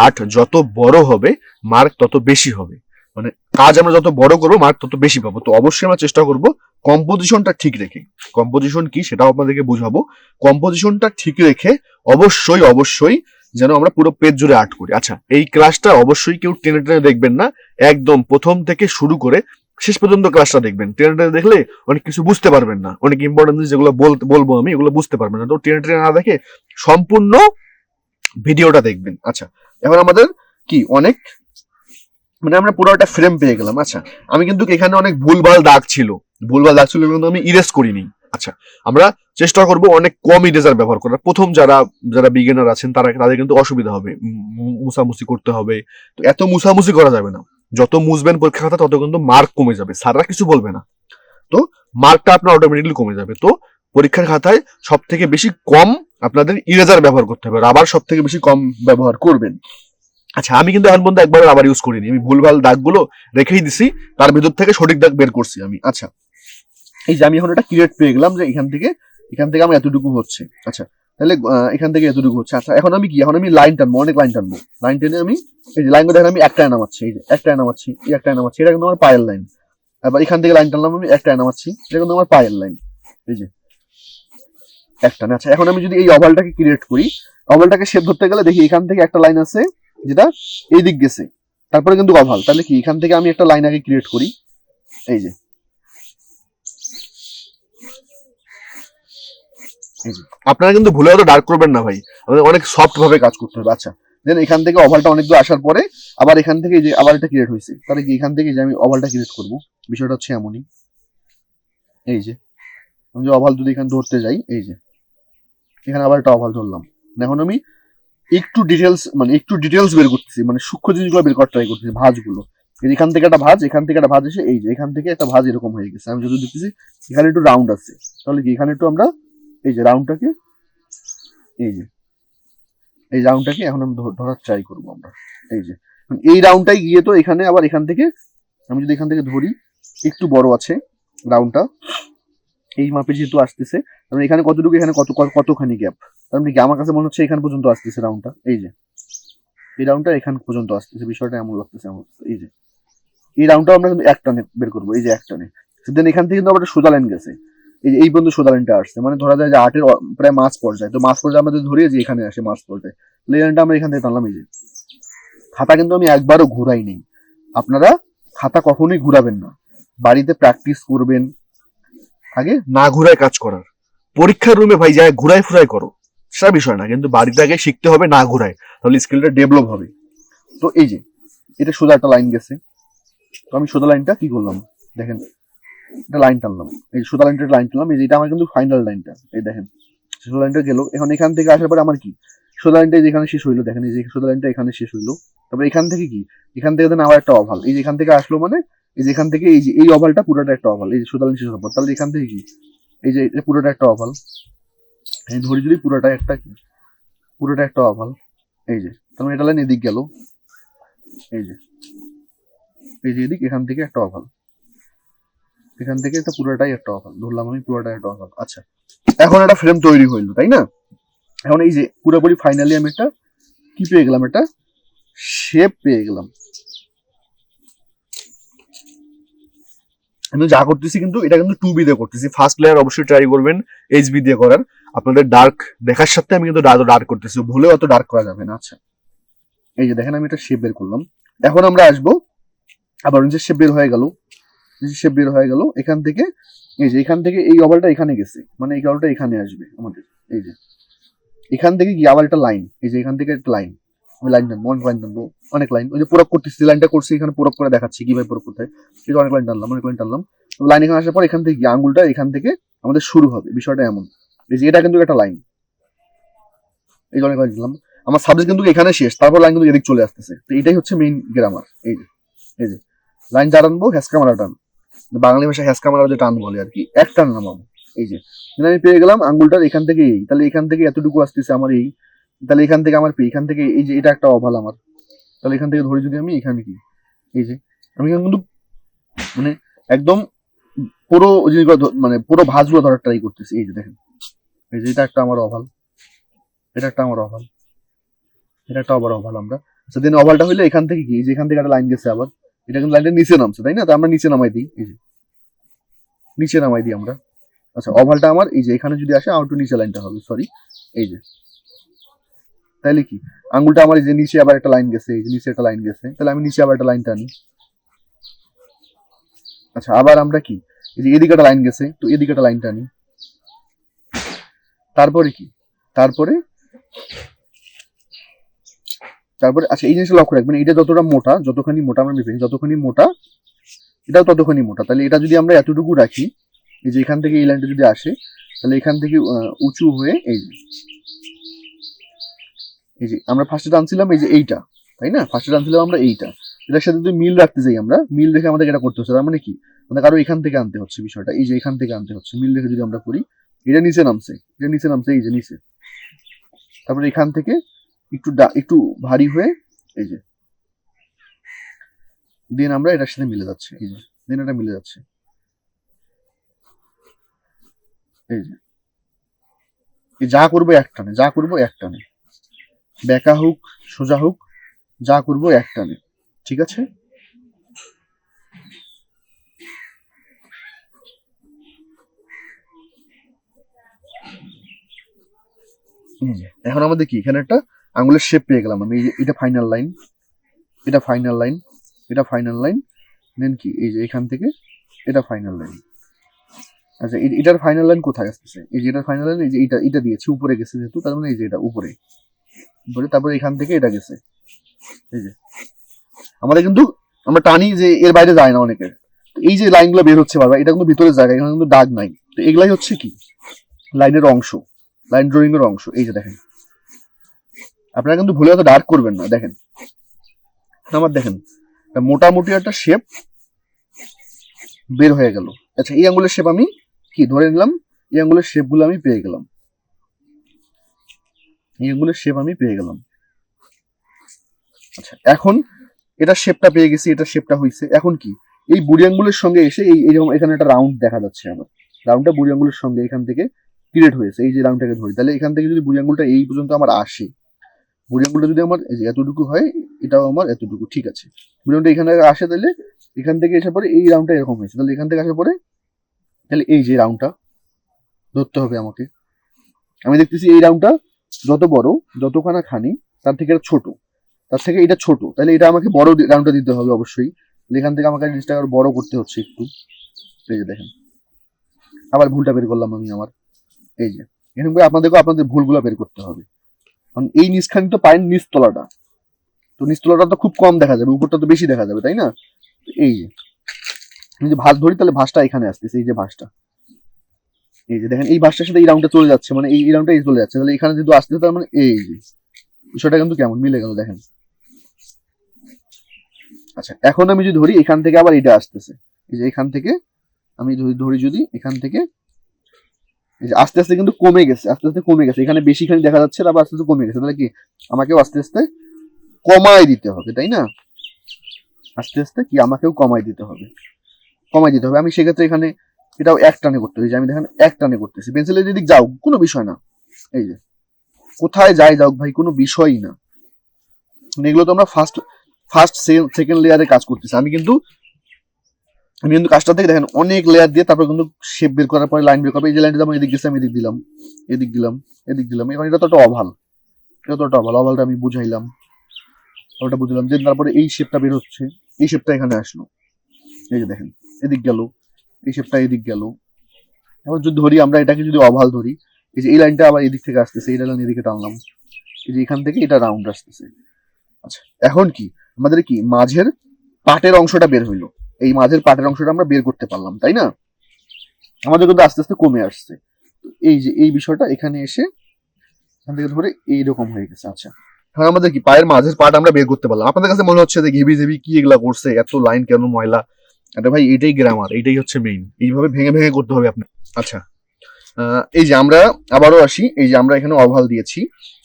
A: 8 যত বড় হবে মার্ক তত বেশি হবে, মানে কাজ আমরা যত বড় করবো মার্ক তত বেশি পাবো। তো অবশ্যই আমরা চেষ্টা করব কম্পোজিশনটা ঠিক রেখে, কম্পোজিশন কি সেটাও আপনাদেরকে বুঝাবো, কম্পোজিশনটা ঠিক রেখে অবশ্যই অবশ্যই যেন আমরা পুরো পেজ জুড়ে আর্ট করি। আচ্ছা, এই ক্লাসটা অবশ্যই কেউ টেনে টেনে দেখবেন না, একদম প্রথম থেকে শুরু করে শেষ পর্যন্ত ক্লাসটা দেখবেন। টেনে টেনে দেখলে অনেক কিছু বুঝতে পারবেন না, অনেক ইম্পর্টেন্ট যেগুলো বলবো আমি এগুলো বুঝতে পারবেন না। তো টেনে টেনে না দেখে সম্পূর্ণ ভিডিওটা দেখবেন। আচ্ছা, এখন আমাদের কি অনেক মানে আমরা পুরো একটা ফ্রেম পেয়ে গেলাম। আচ্ছা, আমি কিন্তু এখানে অনেক ভুলভাল দাগ ছিল কিন্তু আমি ইরেজ করিনি। আচ্ছা, আমরা চেষ্টা করব অনেক কম ইরেজার ব্যবহার করার। প্রথম যারা বিগিনার আছেন তাদের কিন্তু অসুবিধা হবে, মুছামুছি করতে হবে। তো এত মুছামুছি করা যাবে না, যত মুছবেন পরীক্ষা খাতা তত কিন্তু মার্ক কমে যাবে, স্যাররা কিছু বলবে না, তো মার্কটা আপনার অটোমেটিকলি কমে যাবে। তো পরীক্ষার খাতায় সব থেকে বেশি কম আপনাদের ইরেজার ব্যবহার করতে হবে, রাবার সব থেকে বেশি কম ব্যবহার করবেন। আচ্ছা, আমি কিন্তু এখন পর্যন্ত একবার রাবার ইউজ করিনি, আমি ভুলভাল দাগগুলো রেখেই দিছি, তার ভিতর থেকে সঠিক দাগ বের করছি আমি। আচ্ছা, এই যে আমি এখন এটা ক্রিয়েট পেয়ে গেলাম যে এখান থেকে আমার এতটুকু হচ্ছে। আচ্ছা, তাহলে এখান থেকে এতটুকু হচ্ছে। আচ্ছা, এখন আমি লাইন টানবো, অনেক লাইন টানবো। লাইন টেনে আমি এই যে লাইনগুলো দেখেন আমি একটায় নামাচ্ছি, এই যে একটায় নামাচ্ছি, এই একটায় নামাচ্ছি, এটা কিন্তু আমার পায়ের লাইন। আবার এখান থেকে লাইন টানলাম আমি একটায় নামাচ্ছি, এটা কিন্তু আমার পায়ের লাইন, এই যে একটা। আচ্ছা, এখন আমি যদি এই ওভালটাকে ক্রিয়েট করি, ওভালটাকে শেপ ধরতে গেলে দেখি এখান থেকে একটা লাইন আছে যেটা এই দিক গেছে, তারপরে কিন্তু ওভাল। তাহলে কি এখান থেকে আমি একটা লাইন আগে ক্রিয়েট করি, এই যে আপনারা কিন্তু ভুলে হয়তো ডার্ক করবেন না ভাই, আমাদের অনেক সফট ভাবে কাজ করতে হবে। আচ্ছা, দেন এখান থেকে ওভালটা অনেক দূর আসার পরে আবার এখান থেকে যে আবার এটা ক্রিয়েট হয়েছে, তাহলে কি এখান থেকে যে আমি ওভালটা ক্রিয়েট করব, বিষয়টা হচ্ছে এমনই। এই যে আমি যে ওভাল যদি এখানে ধরতে যাই, এই যে এখানে আবার একটা ওভাল ধরলাম, এখন আমি একটু ডিটেলস বের করতেছি, মানে সূক্ষ্ম জিনিসগুলো বের করার ট্রাই করতেছি, ভাঁজগুলো। এখান থেকে একটা ভাঁজ, এখান থেকে একটা ভাঁজ এসে এই যে এখান থেকে একটা ভাঁজ এরকম হয়ে গেছে। আমি যদি দেখতেছি এখানে একটু রাউন্ড আছে, তাহলে কি এখানে একটু আমরা এই যে রাউন্ডটাকে এই রাউন্ডটাকে এখন আমি ধরার ট্রাই করবো আমরা। এই যে এই রাউন্ডটাই গিয়ে তো এখানে আবার এখান থেকে আমি যদি এখান থেকে ধরি একটু বড় আছে রাউন্ডটা, এই মাপে যেহেতু আসতেছে, কারণ এখানে কতটুকু, এখানে কতখানি গ্যাপ, তার মানে কি আমার কাছে মনে হচ্ছে এখান পর্যন্ত আসতেছে রাউন্ডটা, এই যে এই রাউন্ডটা এখান পর্যন্ত আসতেছে, বিষয়টা এমন লাগতেছে আমার। এই যে এই রাউন্ডটা আমরা কিন্তু এক টানে বের করবো, এই যে এক টানে। দেন এখান থেকে কিন্তু আবার একটা সোজা লাইন গেছে, এই যে এই পর্যন্ত সোজা লাইনটা আসছে, মানে ধরা যায় যে আটের প্রায় মাঝ পর্যায়ে। তো মাঝ পর্যায়ে আমাদের ধরি যে এখানে আসে মাঝ পর্যায়ে, এই লাইনটা আমরা এখান থেকে টানলাম। এই যে খাতা কিন্তু আমি একবারও ঘুরাই নেই, আপনারা খাতা কখনোই ঘুরাবেন না, বাড়িতে প্র্যাকটিস করবেন আগে না ঘুরায় কাজ করার। পরীক্ষার রুমে ভাই যায় ঘুরাই ফুরাই করো, সেটা বিষয় না, কিন্তু বাড়িতে আগে শিখতে হবে না ঘুরায়, তাহলে স্কিলটা ডেভেলপ হবে। তো এই যে এটা সোজা একটা লাইন গেছে, তো আমি সোজা লাইনটা কি করলাম দেখেন, এটা লাইন টানলাম, এই সোজা লাইনটা লাইন টানলাম, এই যে এটা আমার কিন্তু ফাইনাল লাইনটা, এই দেখেন সোজা লাইনটা গেল। এখন এখান থেকে আসার পরে আমার কি সোজা লাইনটা যেখানে শেষ হইলো, দেখেন এই যে সোজা লাইনটা এখানে শেষ হইলো, তারপরে এখান থেকে কি এখান থেকে দেন আবার একটা ওভাল, এই যে এখান থেকে আসলো, মানে এই যে এখান থেকে এই যে এই ওভালটা পুরোটা একটা ওভাল, এই যে সোজা লাইন শেষ হওয়ার পর, তাহলে এখান থেকে কি এই যে পুরোটা একটা ওভাল, এই ধরি যদি পুরোটা একটা ওভাল, এই যে তাহলে এটা লাইন এদিক গেল, এই যে এদিক এখান থেকে একটা ওভাল, এখান থেকে এটা পুরোটাই একটা ওভাল ধরলাম আমি, পুরোটাই একটা ওভাল। আচ্ছা, এখন একটা ফ্রেম তৈরি হইলো, তাই না? এখন এই যে পুরোপুরি ফাইনালি আমি একটা কি পেয়ে গেলাম, একটা শেপ পেয়ে গেলাম। আমি যা করতেছি কিন্তু এটা কিন্তু 2B দিয়ে করতেছি, ফার্স্ট লেয়ার অবশ্যই ট্রাই করবেন HB দিয়ে করার, আপনাদের ডার্ক দেখার সাথে আমি কিন্তু ডার্ক করতেছি, ভুলেও অত ডার্ক করা যাবে না। আচ্ছা, এই যে দেখেন আমি একটা শেপ বের করলাম, এখন আমরা আসবো আবার যে শেপ বের হয়ে গেল, এখান থেকে এই যে এখান থেকে এই ওভালটা এখানে গেছে, মানে এই ওভালটা এখানে আসবে আমাদের, এই যে এখান থেকে কি আবার একটা লাইন, এই যে এখান থেকে একটা লাইন, আমি লাইন টানবো, অনেক লাইন টানবো, অনেক লাইন, ওই যে প্রয়োগ করতেছি, লাইনটা করছি এখানে প্রয়োগ করে দেখাচ্ছি কিভাবে প্রয়োগ করতে হয়। এই যে অনেক লাইন টানলাম, লাইন এখানে আসার পর এখান থেকে আঙ্গুলটা এখান থেকে আমাদের শুরু হবে, বিষয়টা এমন। এই যে এটা কিন্তু একটা লাইন, এই যে অনেক লাইন দিলাম, আমার সাবজেক্ট কিন্তু এখানে শেষ, তারপর লাইন কিন্তু এদিক চলে আসতেছে। তো এটাই হচ্ছে মেইন গ্রামার। এই যে লাইন টানবো, হ্যাসকা মারা টান, বাঙালি ভাষায় হ্যাসকা মারা যে টান বলে আর কি, এক টান নামাবো। এই যে আমি পেয়ে গেলাম আঙ্গুলটার এখান থেকে, এই তাহলে এখান থেকে এতটুকু আসতেছে আমার, এই তাহলে এখান থেকে আমার এখান থেকে এই যে এটা একটা ওভাল আমার, তাহলে এখান থেকে ধরি যদি আমি এখানে কি এই যে আমি কিন্তু মানে একদম পুরো জিনিসগুলো মানে পুরো ভাঁজগুলো ধরার ট্রাই করতেছি। এই যে দেখেন
B: এই যে এটা একটা আমার ওভাল, এটা একটা আমার ওভাল, এটা একটা আবার ওভাল। আমরা আচ্ছা দেন ওভালটা হইলে এখান থেকে কি, এই যে এখান থেকে একটা লাইন গেছে আবার, এটা কিন্তু লাইনটা নিচে নামছে তাই না, তো আমরা নিচে নামাই দিই, এই যে নিচে নামাই দিই আমরা। আচ্ছা ওভালটা আমার এই যে এখানে যদি আসে, আমার একটু নিচে লাইনটা হবে, সরি, এই যে তাইলে কি আঙ্গুলটা আমার এই যে নিচে আবার একটা লাইন গেছে, এই যে নিচে একটা লাইন গেছে, তাহলে আমি নিচে আবার একটা লাইন টানি। আচ্ছা আবার আমরা কি, এই যে এদিকে একটা লাইন গেছে, তো এদিকে একটা লাইন টানি। তারপরে কি, তারপরে তারপরে আচ্ছা এই জিনিসটা লক্ষ্য রাখবেন, এটা যতটা মোটা, যতখানি মোটা আমরা মেপে, যতখানি মোটা এটাও ততখানি মোটা। তাহলে এটা যদি আমরা এতটুকু রাখি, এই যে এখান থেকে এই লাইনটা যদি আসে, তাহলে এখান থেকে উঁচু হয়ে এই যে আমরা ফার্স্টে টানছিলাম এই যে এইটা, তাই না, ফার্স্টে টানছিলাম আমরা এইটা, এটার সাথে যদি মিল রাখতে যাই, আমরা মিল রেখে আমাদের এটা করতে হচ্ছে, তার মানে কি আমাদের আরো এখান থেকে আনতে হচ্ছে বিষয়টা, এই যে এখান থেকে আনতে হচ্ছে, মিল রেখে যদি আমরা করি, এটা নিচে নামছে, এটা নিচে নামছে, এই যে নিচে, তারপরে এখান থেকে একটু ভারী হয়ে এই যে দেন আমরা এটার সাথে মিলে যাচ্ছে, এই যে দেন এটা মিলে যাচ্ছে, এই যে যা করবো এক টানে, যা করবো এক টানে, বেঁকা হোক সোজা হোক, যা করবো এক টানে, ঠিক আছে। এখন আমাদের কি এখানে একটা আঙুলের শেপ পেয়ে গেলাম আমি, এটা ফাইনাল লাইন, এটা ফাইনাল লাইন, এটা ফাইনাল লাইন, দেন কি এই যে এখান থেকে এটা ফাইনাল লাইন। আচ্ছা এটার ফাইনাল লাইন কোথায় আসতেছে, এই যে এটার ফাইনাল লাইন এই যে এটা দিয়েছে উপরে গেছে যেহেতু, তার মানে এই যে এটা উপরে উপরে, তারপরে এখান থেকে এটা গেছে, এই যে আমাদের কিন্তু আমরা টানি যে এর বাইরে যায় না অনেকের, তো এই যে লাইনগুলো বের হচ্ছে বারবার, এটা কিন্তু ভিতরের জায়গা, এখানে কিন্তু দাগ নাই, তো এগুলাই হচ্ছে কি লাইনের অংশ, লাইন ড্রয়িং এর অংশ। এই যে দেখেন, আপনারা কিন্তু ভুলে অত ডার্ক করবেন না, দেখেন আমার দেখেন মোটামুটি একটা শেপ বের হয়ে গেল। আচ্ছা এই আঙ্গুলের শেপ আমি কি ধরে নিলাম, এই আঙ্গুলের শেপ গুলো আমি পেয়ে গেলাম, এই আঙ্গুলের শেপ আমি পেয়ে গেলাম। আচ্ছা এখন এটা শেপটা পেয়ে গেছি, এটা শেপটা হয়েছে, এখন কি এই বুড়ি আঙ্গুলের সঙ্গে এসে এইরকম এখানে একটা রাউন্ড দেখা যাচ্ছে আমার, রাউন্ডটা বুড়ি আঙ্গুলের সঙ্গে এখান থেকে ক্রিয়েট হয়েছে, এই যে রাউন্ডটাকে ধরি, তাহলে এখান থেকে যদি বুড়ি আঙ্গুলটা এই পর্যন্ত আমার আসে, বুড়ি আঙ্গুলটা যদি আমার এই যে এতটুকু হয়, এটাও আমার এতটুকু, ঠিক আছে, বুড়ি আঙ্গুলটা এখানে আসে, তাহলে এখান থেকে এসে পরে এই রাউন্ডটা এরকম হয়েছে, তাহলে এখান থেকে আসে পরে তাহলে এই যে রাউন্ডটা ধরতে হবে আমাকে, আমি দেখতেছি এই রাউন্ডটা যত বড়, যতখানা খানি তার থেকে এটা ছোট, তার থেকে এটা ছোট, তাহলে এটা আমাকে বড় রাউন্ডটা দিতে হবে অবশ্যই, এখান থেকে আমাকে জিনিসটা আবার বড় করতে হচ্ছে একটু। এই যে দেখেন আবার ভুলটা বের করলাম আমি আমার, এই যে এরকম করে আপনাদেরকেও আপনাদের ভুলগুলো বের করতে হবে, কারণ এই নিচখানি তো পায়ের নিচতলাটা, তো নিচতলাটা তো খুব কম দেখা যাবে, উপরটা তো বেশি দেখা যাবে তাই না, এই যে আমি যে ভাঁজ ধরি, তাহলে ভাঁজটা এখানে আসতেছে, এই যে ভাঁজটা, এই যে দেখেন এই ভাঁজটার সাথে এই রাউন্ডটা চলে যাচ্ছে, মানে এই রাউন্ডটা এই চলে যাচ্ছে, তাহলে এখানে যদি আসতেছে, তার মানে এই যে বিষয়টা কিন্তু কেমন মিলে গেল দেখেন। আচ্ছা এখন আমি যদি ধরি এখান থেকে আবার এটা আসতেছে, এই যে এখান থেকে আমি ধরি যদি এখান থেকে এই যে আস্তে আস্তে কিন্তু কমে গেছে, আস্তে আস্তে কমে গেছে, এখানে বেশিখানি দেখা যাচ্ছে, তারপর আস্তে আস্তে কমে গেছে, তাহলে কি আমাকেও আস্তে আস্তে কমাই দিতে হবে তাই না, আস্তে আস্তে কি আমাকেও কমাই দিতে হবে, কমাই দিতে হবে। আমি সেক্ষেত্রে এখানে এটাও এক টানে করতে হবে, যে আমি দেখেন এক টানে করতেছি, পেন্সিলের যদি যাও কোনো বিষয় না, এই যে কোথায় যাই যাও ভাই কোনো বিষয়ই না, এগুলো তো আমরা ফার্স্ট সেকেন্ড লেয়ারে কাজ করতেছি, আমি কিন্তু কাজটা থেকে দেখেন অনেক লেয়ার দিয়ে তারপর কিন্তু শেপ বের করার পরে লাইন বের করবে, এই যে লাইনটা যেমন এদিক গেছে আমি এদিক দিলাম, এদিক দিলাম, এদিক দিলাম, এখন এটা তো একটা অভাল, এটা তো একটা অভাল, অভালটা আমি বুঝাইলাম, ওটা বুঝলাম, যে তারপরে এই শেপটা বের হচ্ছে, এই শেপটা এখানে আসলো, এই যে দেখেন এদিক গেল, এই শেপটা এদিক গেল, এবার যদি ধরি আমরা এটাকে যদি অভাল ধরি, এই যে এই লাইনটা আবার এদিক থেকে আসতেছে, এই লাইন এদিকে টানলাম, এই যে এখান থেকে এটা রাউন্ড আসতেছে। আচ্ছা এখন কি আমাদের কি মাঝের পাটের অংশটা বের হইলো, এই মাঝের পাটের অংশটা আমরা বের করতে পারলাম তাই না, আমাদের কিন্তু আস্তে আস্তে কমে আসছে, এই যে এই বিষয়টা এখানে এসে এখান থেকে ধরে এইরকম হয়ে গেছে। আচ্ছা
A: হ্যাঁ আমাদের কি পায়ের মাঝের পার্ট আমরা বের করতে পারলাম, আপনাদের কাছে মনে হচ্ছে যে ঘেবি ঘেবি কি এগুলা করছে, এত লাইন কেন ময়লা, এটা ভাই এটাই গ্রামার, এটাই হচ্ছে মেইন, এইভাবে ভেঙে ভেঙে করতে হবে আপনার। আচ্ছা এই যে আমরা আবারও আসি, এই যে আমরা এখানে অভাল দিয়েছি,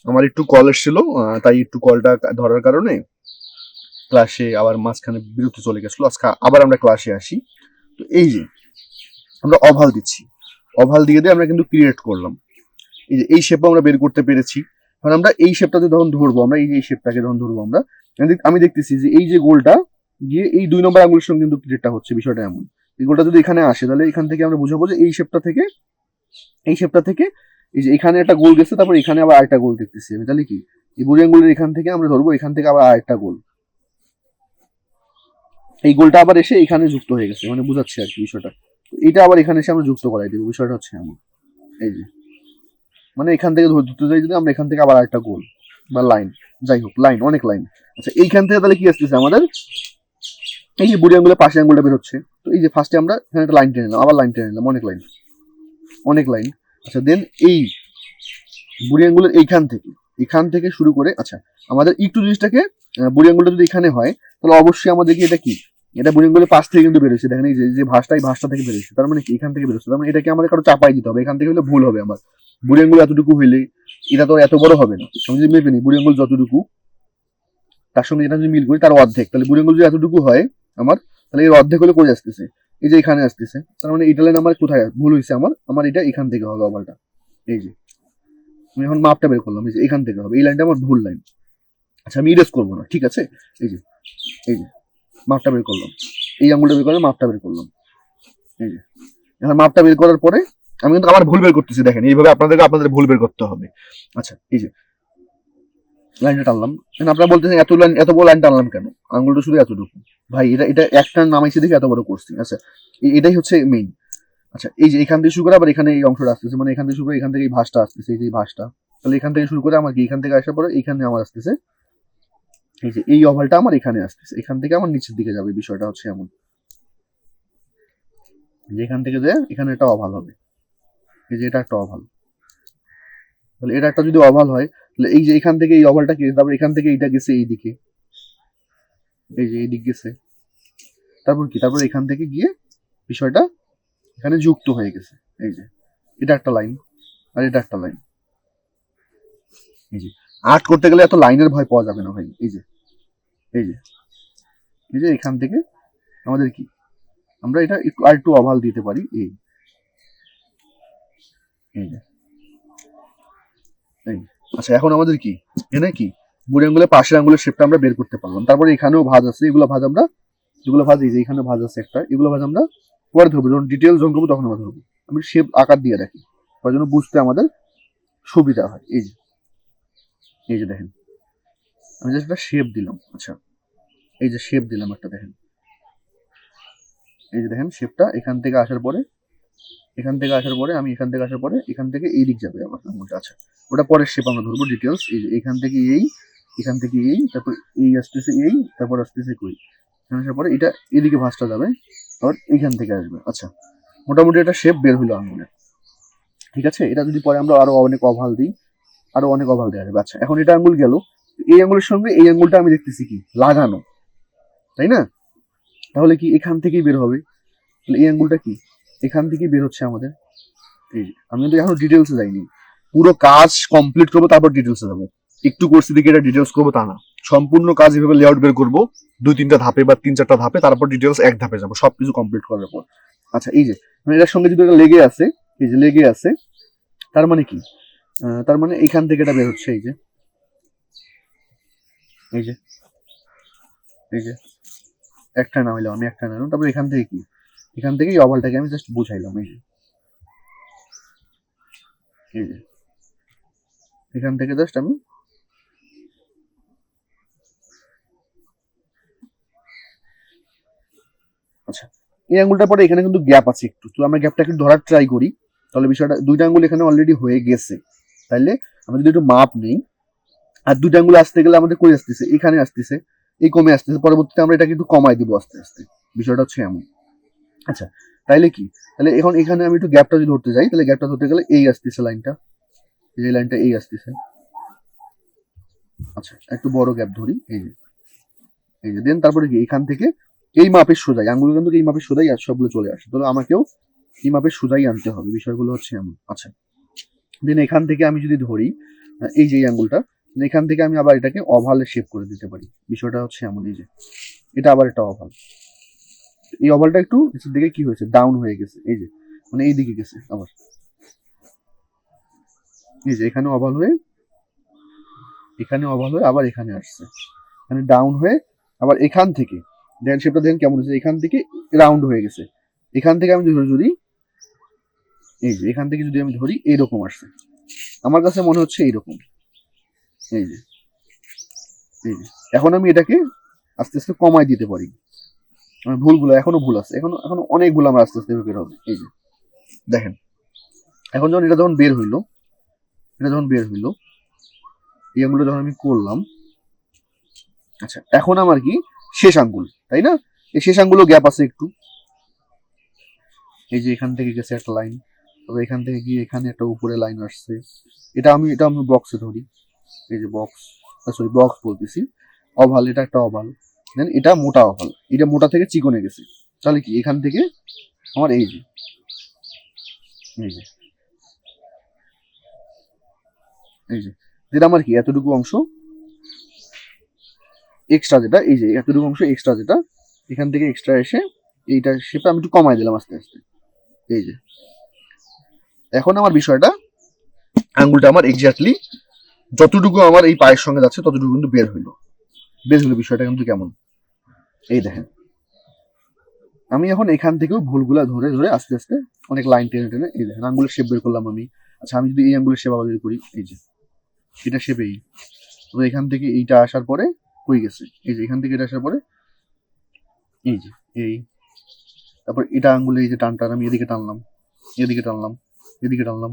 A: আমার একটু কল এসেছিল, তাই একটু কলটা ধরার কারণে ক্লাসে আবার মাঝখানে বিরতি চলে গেছিলো, আজকে আবার আমরা ক্লাসে আসি। তো এই যে আমরা অভাল দিচ্ছি, অভাল দিয়ে আমরা কিন্তু ক্রিয়েট করলাম,
B: এই যে এই শেপটা আমরা বের করতে পেরেছি। এখন আমরা এই শেপটাতে যখন ধরবো, আমরা এই যে এই শেপটাকে যখন ধরবো আমরা, আমি দেখতেছি যে এই যে গোলটা গিয়ে এই 2 নম্বর আঙুলের সঙ্গে কিন্তু ক্রিয়েটটা হচ্ছে, বিষয়টা এমন। এই গোলটা যদি এখানে আসে তাহলে এখান থেকে আমরা বুঝাবো যে এই শেপটা থেকে এই যে এখানে একটা গোল গেছে, তারপর এখানে আবার আরেকটা গোল দেখতেছি আমি, তাহলে কি এই বুড়ি আঙ্গুলের এখান থেকে আমরা ধরবো, এখান থেকে আবার আরেকটা গোল, এই গোলটা আবার এসে এখানে যুক্ত হয়ে গেছে, মানে বুঝাচ্ছি আর কি বিষয়টা। এটা আবার এখানে এসে আমরা যুক্ত করাই দেবো, বিষয়টা হচ্ছে এমন। এই যে মানে এখান থেকে ধরতে যাই যদি আমরা, এখান থেকে আবার একটা গোল বা লাইন, যাই হোক লাইন, অনেক লাইন। আচ্ছা এইখান থেকে তাহলে কি আসতেছে আমাদের, এই যে বুড়ি আঙ্গুলের পাশে আঙ্গুলটা বেরোচ্ছে, তো এই যে ফার্স্টে আমরা এখানে একটা লাইন টেনে নিলাম, আবার লাইন টেনে নিলাম, অনেক লাইন অনেক লাইন। আচ্ছা দেন এই বুড়ি আঙ্গুলের এখান থেকে শুরু করে, আচ্ছা আমাদের একটু জিনিসটাকে, বুড়ি আঙ্গুলটা যদি এখানে হয় তাহলে অবশ্যই আমাদেরকে এটা কি, এটা বুড়ি আঙ্গুলের পাশ থেকে কিন্তু বেরোচ্ছে, দেখেন এই যে ভাঁজটা, এই ভাঁজটা থেকে বেরোচ্ছে, তার মানে কি এখান থেকে বেরোচ্ছে, তার মানে এটাকে আমাদের কারো চাপাই দিতে হবে, এখান থেকে হলে ভুল হবে আমার। বুড়ি আঙ্গুল এতটুকু হইলে এটা তো এত বড় হবে না, আমি যদি মেপে নিই বুড়ি আঙ্গুল যতটুকু তার সঙ্গে এটা যদি মিল করি তার অর্ধেক, তাহলে বুড়ি আঙ্গুল যদি এতটুকু হয় আমার, তাহলে এর অর্ধেক হলে করে আসতেছে, এই যে এখানে আসতেছে, তার মানে এটা লাইন আমার কোথায় ভুল হয়েছে, আমার এটা এখান থেকে হবে ওভালটা। এই যে আমি এখন মাপটা বের করলাম, এই যে এখান থেকে হবে, এই লাইনটা আমার ভুল লাইন। আচ্ছা আমি ইরেজ করবো না, ঠিক আছে। এই যে মাপটা বের করলাম, এই আঙুলটা বের করে মাপটা বের করলাম, এই যে এখন মাপটা বের করার পরে আমি কিন্তু আমার ভুল বের করতেছি, দেখেন এইভাবে আপনাদের ভুল বের করতে হবে। আচ্ছা এই যে লাইনটা টানলাম, আপনারা বলতেছেন এত বড় লাইন টানলাম কেন, আঙুলটা শুধু এতটুকু, ভাই এটা একটা নামাইছে দেখে এত বড় করছি। আচ্ছা এটাই হচ্ছে মেইন। আচ্ছা এই যে এখান থেকে শুরু করে আবার এখানে এই অংশটা আসতেছে, মানে এখান থেকে শুরু করে এখান থেকে এই ভাঁজটা আসতেছে, এই যে ভাঁজটা, তাহলে এখান থেকে শুরু করে আমার কি এখান থেকে আসার পরে এখানে আমার আসতেছে, এই যে এই ওভালটা আমার এখানে আসতেছে, এখান থেকে আমার নিচের দিকে যাবে, বিষয়টা হচ্ছে এমন যে এখান থেকে যে এখানে একটা ওভাল হবে, এই যে এটা একটা ওভাল, তাহলে এটা একটা যদি ওভাল হয় তাহলে এই যে এখান থেকে এই ওভালটা গেছে, তারপর এখান থেকে এইটা গেছে এই দিকে, এই যে এই দিক গেছে, তারপর কি, তারপর এখান থেকে গিয়ে বিষয়টা এখানে যুক্ত হয়ে গেছে, এই যে এটা একটা লাইন আর এটা একটা লাইন। এই যে আর্ট করতে গেলে এত লাইনের ভয় পাওয়া যাবে না ভাই, এই যে এই যে এই যে এখান থেকে আমাদের কি, আমরা এটা একটু ওভাল দিতে পারি, এই এই যে এই। আচ্ছা এখন আমাদের কি এখানে কি বুড়ি আঙ্গুলের পাশের আঙ্গুলের শেপটা আমরা বের করতে পারলাম, তারপরে এখানেও ভাঁজ আছে, এগুলো ভাঁজ এই যে এখানে ভাঁজ আছে একটা, এগুলো ভাঁজ আমরা পরে ধরবো, যখন ডিটেলস যখন করবো তখন আমরা ধরবো, আমি শেপ আকার দিয়ে রাখি তার জন্য বুঝতে আমাদের সুবিধা হয়। এই যে দেখেন আমি জাস্ট একটা শেপ দিলাম, আচ্ছা এই যে শেপ দিলাম একটা, দেখেন এই যে দেখেন শেপটা এখান থেকে আসার পরে আমি এখান থেকে আসার পরে এখান থেকে এই দিক যাবে আমার আঙুলটা। আচ্ছা ওটা পরের শেপ আমরা ধরবো ডিটেলস, এই যে এখান থেকে এই তারপর এই আসতেছে এই, তারপর আসতেছে কই, এখানে আসার পরে এটা এদিকে ভাঁজটা যাবে, আবার এইখান থেকে আসবে। আচ্ছা মোটামুটি একটা শেপ বের হলো আঙুলের, ঠিক আছে। এটা যদি পরে আমরা আরো অনেক ওভাল দিই, আরো অনেক ওভাল দেওয়া যাবে। আচ্ছা এখন এটা আঙুল গেল, এই আঙুলের সঙ্গে এই আঙুলটা আমি দেখতেছি কি লাগানো, তাই না, তাহলে কি এখান থেকেই বের হবে, তাহলে এই আঙুলটা কি এখান থেকেই বের হচ্ছে আমাদের। এই যে আমি কিন্তু এখন ডিটেলসে যাইনি, পুরো কাজ কমপ্লিট করবো তারপর ডিটেলসে যাবো, একটু করছি দিকে এটা ডিটেলস করবো তা না, সম্পূর্ণ কাজ এভাবে লেআউট বের করবো 2-3টা ধাপে বা 3-4টা ধাপে, তারপর ডিটেলস এক ধাপে যাবো সবকিছু কমপ্লিট করার পর। আচ্ছা এই যে এটার সঙ্গে যদি এটা লেগে আছে, এই যে লেগে আছে, তার মানে কি, তার মানে এখান থেকে এটা বের হচ্ছে, এই যে এই যে এই যে একটা না হইলাম আমি, একটা না হইলাম, তারপর এখান থেকে কি, এখান থেকে এই ওভালটাকে আমি জাস্ট বুঝাইলাম, এই যে এই যে এখান থেকে জাস্ট আমি আচ্ছা এই আঙ্গুলটা পরে এখানে কিন্তু গ্যাপ আছে একটু, তো আমরা গ্যাপটা একটু ধরার ট্রাই করি, তাহলে বিষয়টা 2টা আঙ্গুল এখানে অলরেডি হয়ে গেছে, তাইলে আমরা যদি একটু মাপ নেই, আর 2টা আঙ্গুল আসতে গেলে আমাদের কই আসতেছে, এখানে আসতেছে, এই কমে আসতেছে, পরবর্তীতে আমরা এটা কিন্তু কমাই দিব আস্তে আস্তে, বিষয়টা হচ্ছে এমন। আচ্ছা তাইলে কি, তাহলে এখন এখানে আমি একটু গ্যাপটা যদি ধরতে যাই, তাহলে গ্যাপটা ধরতে গেলে এই আসতেছে লাইনটা, এই লাইনটা এই আসতেছে। আচ্ছা একটু বড় গ্যাপ ধরি, এই যে দেন তারপরে কি এখান থেকে এই মাপের সোজাই আঙ্গুল কিন্তু এই মাপের সোজাই সবগুলো চলে আসে, তাহলে আমাকেও এই মাপের সোজাই আনতে হবে, বিষয়গুলো হচ্ছে এমন। আচ্ছা দেন এখান থেকে আমি যদি ধরি এই যে এই আঙ্গুলটা, এখান থেকে আমি আবার এটাকে ওভালে শেপ করে দিতে পারি, বিষয়টা হচ্ছে এমন। এই যে এটা আবার একটা ওভাল, এই ওভালটা একটু নিচের দিকে কি হয়েছে, ডাউন হয়ে গেছে, এই যে মানে এই দিকে গেছে আবার, এই যে এখানে ওভাল হয়ে আবার এখানে আসছে, এখানে ডাউন হয়ে আবার এখান থেকে দেখেন শেপটা দেখেন কেমন হচ্ছে, এখান থেকে রাউন্ড হয়ে গেছে। এখান থেকে আমি যদি এই যে এখান থেকে যদি আমি ধরি এইরকম আসছে, আমার কাছে মনে হচ্ছে এইরকম। এই যে এখন আমি এটাকে আস্তে আস্তে কমাই দিতে পারি। আমার ভুলগুলো এখনো ভুল আছে, এখনো অনেকগুলো আমার আস্তে আস্তে বের হবে। এই যে দেখেন এখন যখন এটা যখন বের হইলো এই আঙ্গুলটা যখন আমি করলাম, আচ্ছা এখন আমার কি শেষ আঙ্গুল, তাই না? এই শেষ আঙ্গুলও গ্যাপ আছে একটু। এই যে এখান থেকে গেছে একটা লাইন, তবে এখান থেকে গিয়ে এখানে একটা উপরে লাইন আসছে। এটা আমি বক্সে ধরি, এই যে বক্স বলতেছি, ওভাল, এটা একটা ওভাল, দেন এটা মোটা ওভাল, এটা মোটা থেকে চিকনে গেছে। তাহলে কি এখান থেকে আমার এই যে যেটা আমার কি এতটুকু অংশ এক্সট্রা, যেটা এই যে এতটুকু অংশ এক্সট্রা, যেটা এখান থেকে এক্সট্রা এসে এইটা শেপটা আমি একটু কমাই দিলাম আস্তে আস্তে। এই যে এখন আমার বিষয়টা, আঙ্গুলটা আমার এক্স্যাক্টলি যতটুকু আমার এই পায়ের সঙ্গে যাচ্ছে ততটুকু কিন্তু বের হইলো বিষয়টা কিন্তু কেমন। এই দেখেন আমি এখন এখান থেকেও ভুলগুলা ধরে ধরে আস্তে আস্তে অনেক লাইন টেনে টেনে এই দেখেন আঙ্গুলের শেপ বের করলাম আমি। আচ্ছা আমি যদি এই আঙ্গুলের শেপ আবার বের করি, এই যে এটা শেপেই, তো এখান থেকে এইটা আসার পরে হয়ে গেছে। এই যে এখান থেকে এটা আসার পরে এই যে তারপর এটা আঙ্গুলে এই যে টানটান আমি এদিকে টানলাম,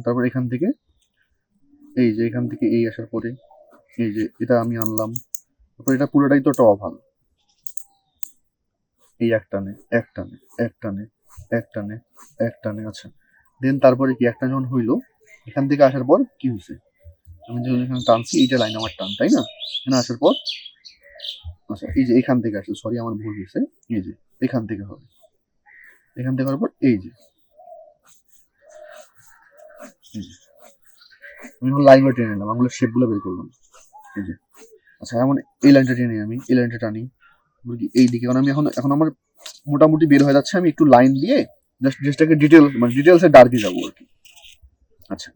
B: তারপর এখান থেকে এই আসার পরে এই যে এটা আমি আনলাম, তারপর এটা পুরোটাই তো একটা ওভাল, এই এক টানে। আচ্ছা দেন তারপরে কি একটা যখন হইলো, এখান থেকে আসার পর কি হয়েছে, আমি যখন এখানে টানছি এইটা লাইন আমার টান, তাই না? এখানে আসার পর আচ্ছা এই যে এখান থেকে আসছে, সরি আমার ভুল হয়েছে, এই যে এখান থেকে হওয়ার পর এই যে আমি এখন লাইনগুলো টেনে নিলাম, আঙুলের শেপগুলো বের করলাম। এই যে আচ্ছা এমন এই লাইনটা টেনে আমি এই লাইনটা টানি এই দিকে, কারণ আমি এখন আমার মোটামুটি বের হয়ে যাচ্ছে, আমি একটু লাইন দিয়ে জাস্টটাকে ডিটেলসে ডার্কে যাবো আর কি। আচ্ছা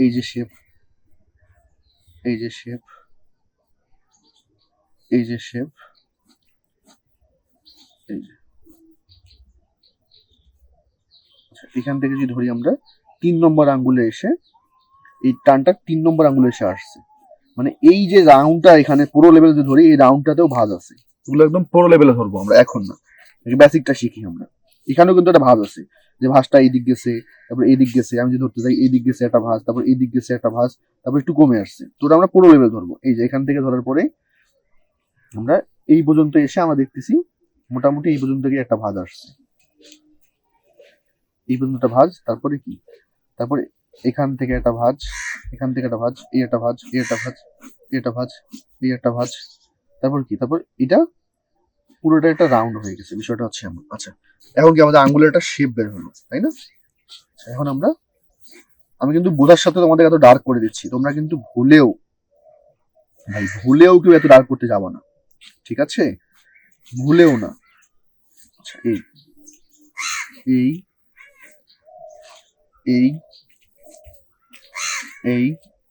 B: এই যে শেপ এখান থেকে যদি ধরি আমরা 3 নম্বর আঙ্গুলে এসে এই টানটা 3 নম্বর আঙ্গুলে এসে আসছে, মানে এই যে রাউন্ডটা এখানে পুরো লেভেল যদি ধরি এই রাউন্ডটাতেও ভাঁজ আছে, এগুলো একদম পুরো লেভেলে ধরবো আমরা এখন না, বেসিকটা শিখি আমরা। এখানেও কিন্তু একটা ভাঁজ আছে, যে ভাঁজটা এই দিক গেছে, তারপর এই দিক গেছে, আমি যদি ধরতে যাই এই দিক গেছে একটা ভাঁজ, তারপর এই দিক গেছে একটা ভাঁজ, তারপর একটু কমে আসছে, তো আমরা পুরো লেভেল ধরবো। এই যে এখান থেকে ধরার পরে আমরা এই পর্যন্ত এসে আমরা দেখতেছি মোটামুটি এই পর্যন্ত গিয়ে একটা ভাঁজ আসছে, এই পর্যন্ত একটা ভাঁজ, তারপরে কি, তারপরে এখান থেকে একটা ভাঁজ, এখান থেকে একটা ভাঁজ, এই একটা ভাঁজ, এই একটা ভাঁজ, এই একটা ভাঁজ, এই একটা ভাঁজ, তারপর কি, তারপর এটা পুরোটা একটা রাউন্ড হয়ে গেছে, বিষয়টা হচ্ছে এমন। আচ্ছা এখন কি আমাদের আঙ্গুলের একটা শেপ বের হলো, তাই না? এখন আমি কিন্তু বোঝার সাথে তোমাদের এত ডার্ক করে দিচ্ছি, তোমরা কিন্তু ভুলেও কেউ এত ডার্ক করতে যাবো না, ঠিক আছে? ভুলেও না। আচ্ছা এই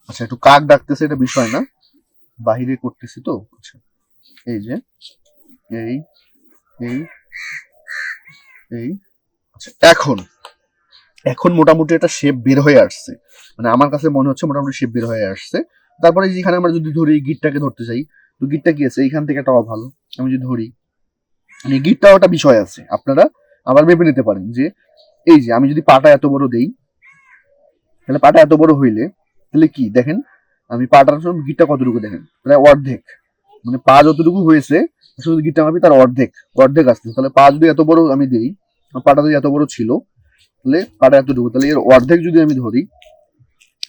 B: আচ্ছা একটু কাক ডাকতেছে, এটা বিষয় না, বাহিরে করতেছি তো। আচ্ছা এই যে এই আচ্ছা এখন মোটামুটি একটা শেপ বের হয়ে আসছে, মানে আমার কাছে মনে হচ্ছে মোটামুটি শেপ বের হয়ে আসছে। তারপরে যেখানে আমরা যদি ধরি গিটটাকে ধরতে চাই, তো গিটটা কি আছে, এইখান থেকে একটা ওভাল আমি যদি ধরি, মানে গিটটাও একটা বিষয় আছে, আপনারা আবার ভেবে নিতে পারেন যে এই যে আমি যদি পাটা এত বড় দেই, তাহলে পাটা এত বড় হইলে তাহলে কি দেখেন, আমি পাটার সময় গিটটা কতটুকু দেখেন, প্রায় অর্ধেক, মানে পা যতটুকু হয়েছে শুধু গিটটা মাপি তার অর্ধেক আসছে। তাহলে পা যদি এত বড় আমি দিই, পাটা যদি এত বড় ছিল, তাহলে পাটা এতটুকু, তাহলে এর অর্ধেক যদি আমি ধরি,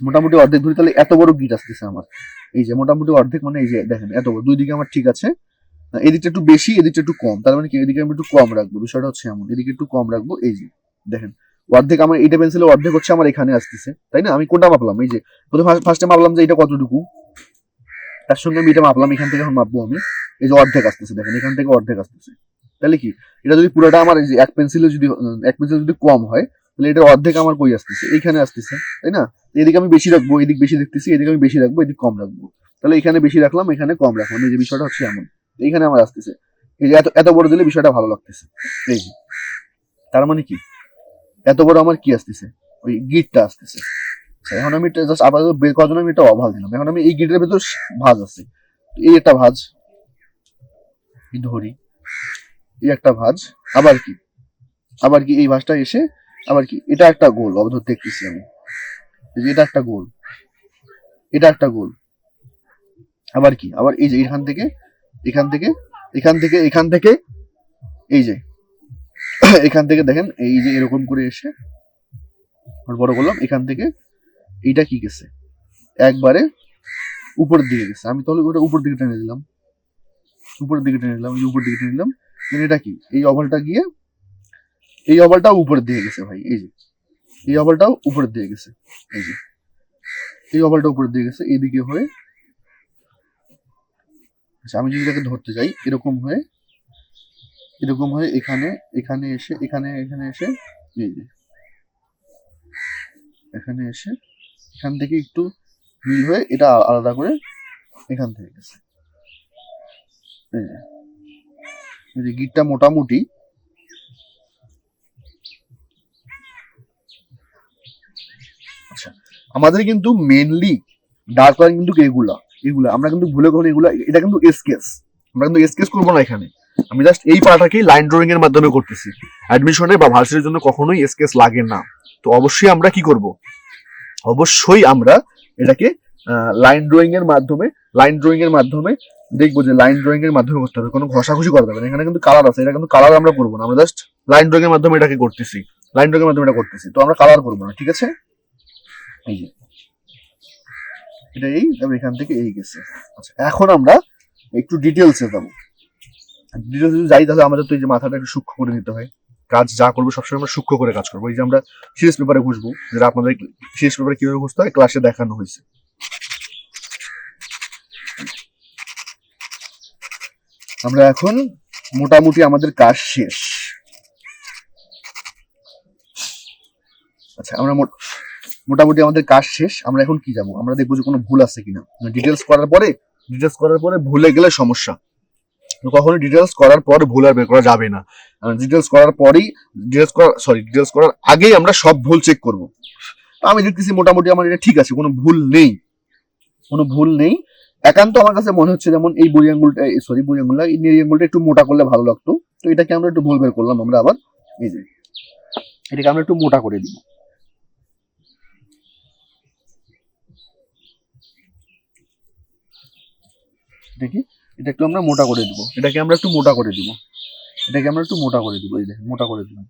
B: মোটামুটি অর্ধেক ধরি, তাহলে এত বড় গিট আসতেছে আমার। এই যে মোটামুটি অর্ধেক, মানে এই যে দেখেন এত বড়, দুই দিকে আমার ঠিক আছে, এদিকটা একটু বেশি এদিকটা একটু কম, তার মানে কি এদিকে আমি একটু কম রাখবো, বিষয়টা হচ্ছে এমন, এদিকে একটু কম রাখবো। এই যে দেখেন অর্ধেক আমার এইটা পেন্সিলের অর্ধেক হচ্ছে আমার এখানে আসতেছে, তাই না? আমি কোনটা মাপলাম, এই যে ফার্স্টে মাপলাম যে এটা কতটুকু, তার সঙ্গে আমি এটা মাপলাম, এখান থেকে এখন মাপবো আমি, এই যে অর্ধেক আসতেছে, দেখেন এখান থেকে অর্ধেক আসতেছে। তাহলে কি এটা যদি পুরোটা আমার এক পেন্সিলে যদি কম হয়, তাহলে এটা অর্ধেক আমার কই আসতেছে, এইখানে আসতেছে, তাই না? এদিকে আমি বেশি রাখবো, এদিক বেশি দেখতেছি, এদিকে আমি বেশি রাখবো, এদিক কম রাখবো। তাহলে এখানে বেশি রাখলাম, এখানে কম রাখলাম। এই যে বিষয়টা হচ্ছে এমন, এইখানে আমার আসতেছে, এই যে এত এত বড় দিলে বিষয়টা ভালো লাগতেছে। এই যে তার মানে কি, এত বড় আমার কি আসতেছে, ওই গিটটা আসতেছে। এখন আমি জাস্ট আপাতত বের করার জন্য আমি এটা অভাব দিলাম। এখন আমি এই গিটের ভেতর ভাঁজ আছে, এই একটা ভাঁজ, এই ধরি, এই একটা ভাঁজ, আবার কি, আবার কি এই ভাঁজটা এসে আবার কি, এটা একটা গোল অবধর দেখতেছি আমি, এটা একটা গোল, এটা একটা গোল, আবার কি, আবার এই যে এখান থেকে এখান থেকে এখান থেকে এখান থেকে এই যে এখান থেকে দেখেন, এই যে এরকম করে এসে বড় করলাম, এখান থেকে এইটা কি গেছে একবারে উপরের দিকে গেছে। আমি তাহলে ওটা উপর দিকে টেনে দিলাম, উপরের দিকে টেনে দিলাম, উপর দিকে টেনে দিলাম। এটা কি, এই অবলটা গিয়ে এই অবলটাও উপরের দিকে গেছে ভাই, এই যে এই অবলটাও উপরের দিকে গেছে, এই যে এই অবলটা উপরের দিকে গেছে এইদিকে হয়ে। আচ্ছা, আমি যদি এটাকে ধরতে যাই এরকম হয়ে এখানে এখানে এসে এখানে এখানে এসে এই যে এখানে এসে এখান থেকে একটু মিল হয়ে এটা আলাদা করে এখান থেকে গেছে। এই যে গিটটা মোটামুটি আচ্ছা, আমাদের কিন্তু মেনলি ডার্ক লাইন কিন্তু এগুলা এগুলা আমরা কিন্তু ভুলে কখনো এগুলা, এটা কিন্তু এসকেস, আমরা কিন্তু এসকেস করবো না এখানে। আমি জাস্ট এই পার্টটাকেই লাইন ড্রয়িং এর মাধ্যমে করতেছি। অ্যাডমিশনে বা ভার্সিটির জন্য কখনোই এসকেস লাগে না। তো অবশ্যই আমরা কি করব, অবশ্যই আমরা এটাকে লাইন ড্রয়িং এর মাধ্যমে দেখবো যে লাইন ড্রয়িং এর মাধ্যমে করতে হবে, কোনো ঘষাঘষি করা যাবে না। এখানে কিন্তু কালার আছে, এটা কিন্তু কালার আমরা করবো না, আমরা জাস্ট লাইন ড্রয়িং এর মাধ্যমে এটাকে করতেছি, লাইন ড্রয়িং এর মাধ্যমে এটা করতেছি। তো আমরা কালার করবো না, ঠিক আছে? এই যে এটা এই, তারপর এখান থেকে এই গেছে। আচ্ছা, এখন আমরা একটু ডিটেলসে যাবো। ডিটেলস যদি যাই তাহলে আমাদের তো এই যে মাথাটা একটু সূক্ষ্ম করে নিতে হয়। কাজ যা করবো সবসময় আমরা সূক্ষ্ম করে কাজ করবো। এই যে আমরা সিরিজ পেপারে ঘুষবো, যেটা আপনাদের সিরিজ পেপারে কিভাবে ঘুষতে হয় ক্লাসে দেখানো হয়েছে। আমরা এখন মোটামুটি আমাদের কাজ শেষ। আচ্ছা, আমরা মোটামুটি আমাদের কাজ শেষ। আমরা এখন কি যাবো, আমরা দেখবো যে কোনো ভুল আছে কিনা। ডিটেলস করার পরে ভুলে গেলে সমস্যা, কখনো ডিটেলস করার পর ভুল আর বের করা যাবে না। ডিটেলস করার আগেই আমরা সব ভুল চেক করব। আমি দেখতেছি মোটামুটি আমার এটা ঠিক আছে, কোনো ভুল নেই। একান্ত আমার কাছে মনে হচ্ছে যেমন এই বুড়ি আঙ্গুলটা, এই নেড়ি আঙ্গুলটা একটু মোটা করলে ভালো লাগতো। তো এটাকে আমরা একটু ভুল বের করলাম। আমরা আবার এই যে এটাকে আমরা একটু মোটা করে দিব। এটা একটু আমরা মোটা করে দিব, এটাকে আমরা একটু মোটা করে দিব, এই দেখেন মোটা করে দিলাম।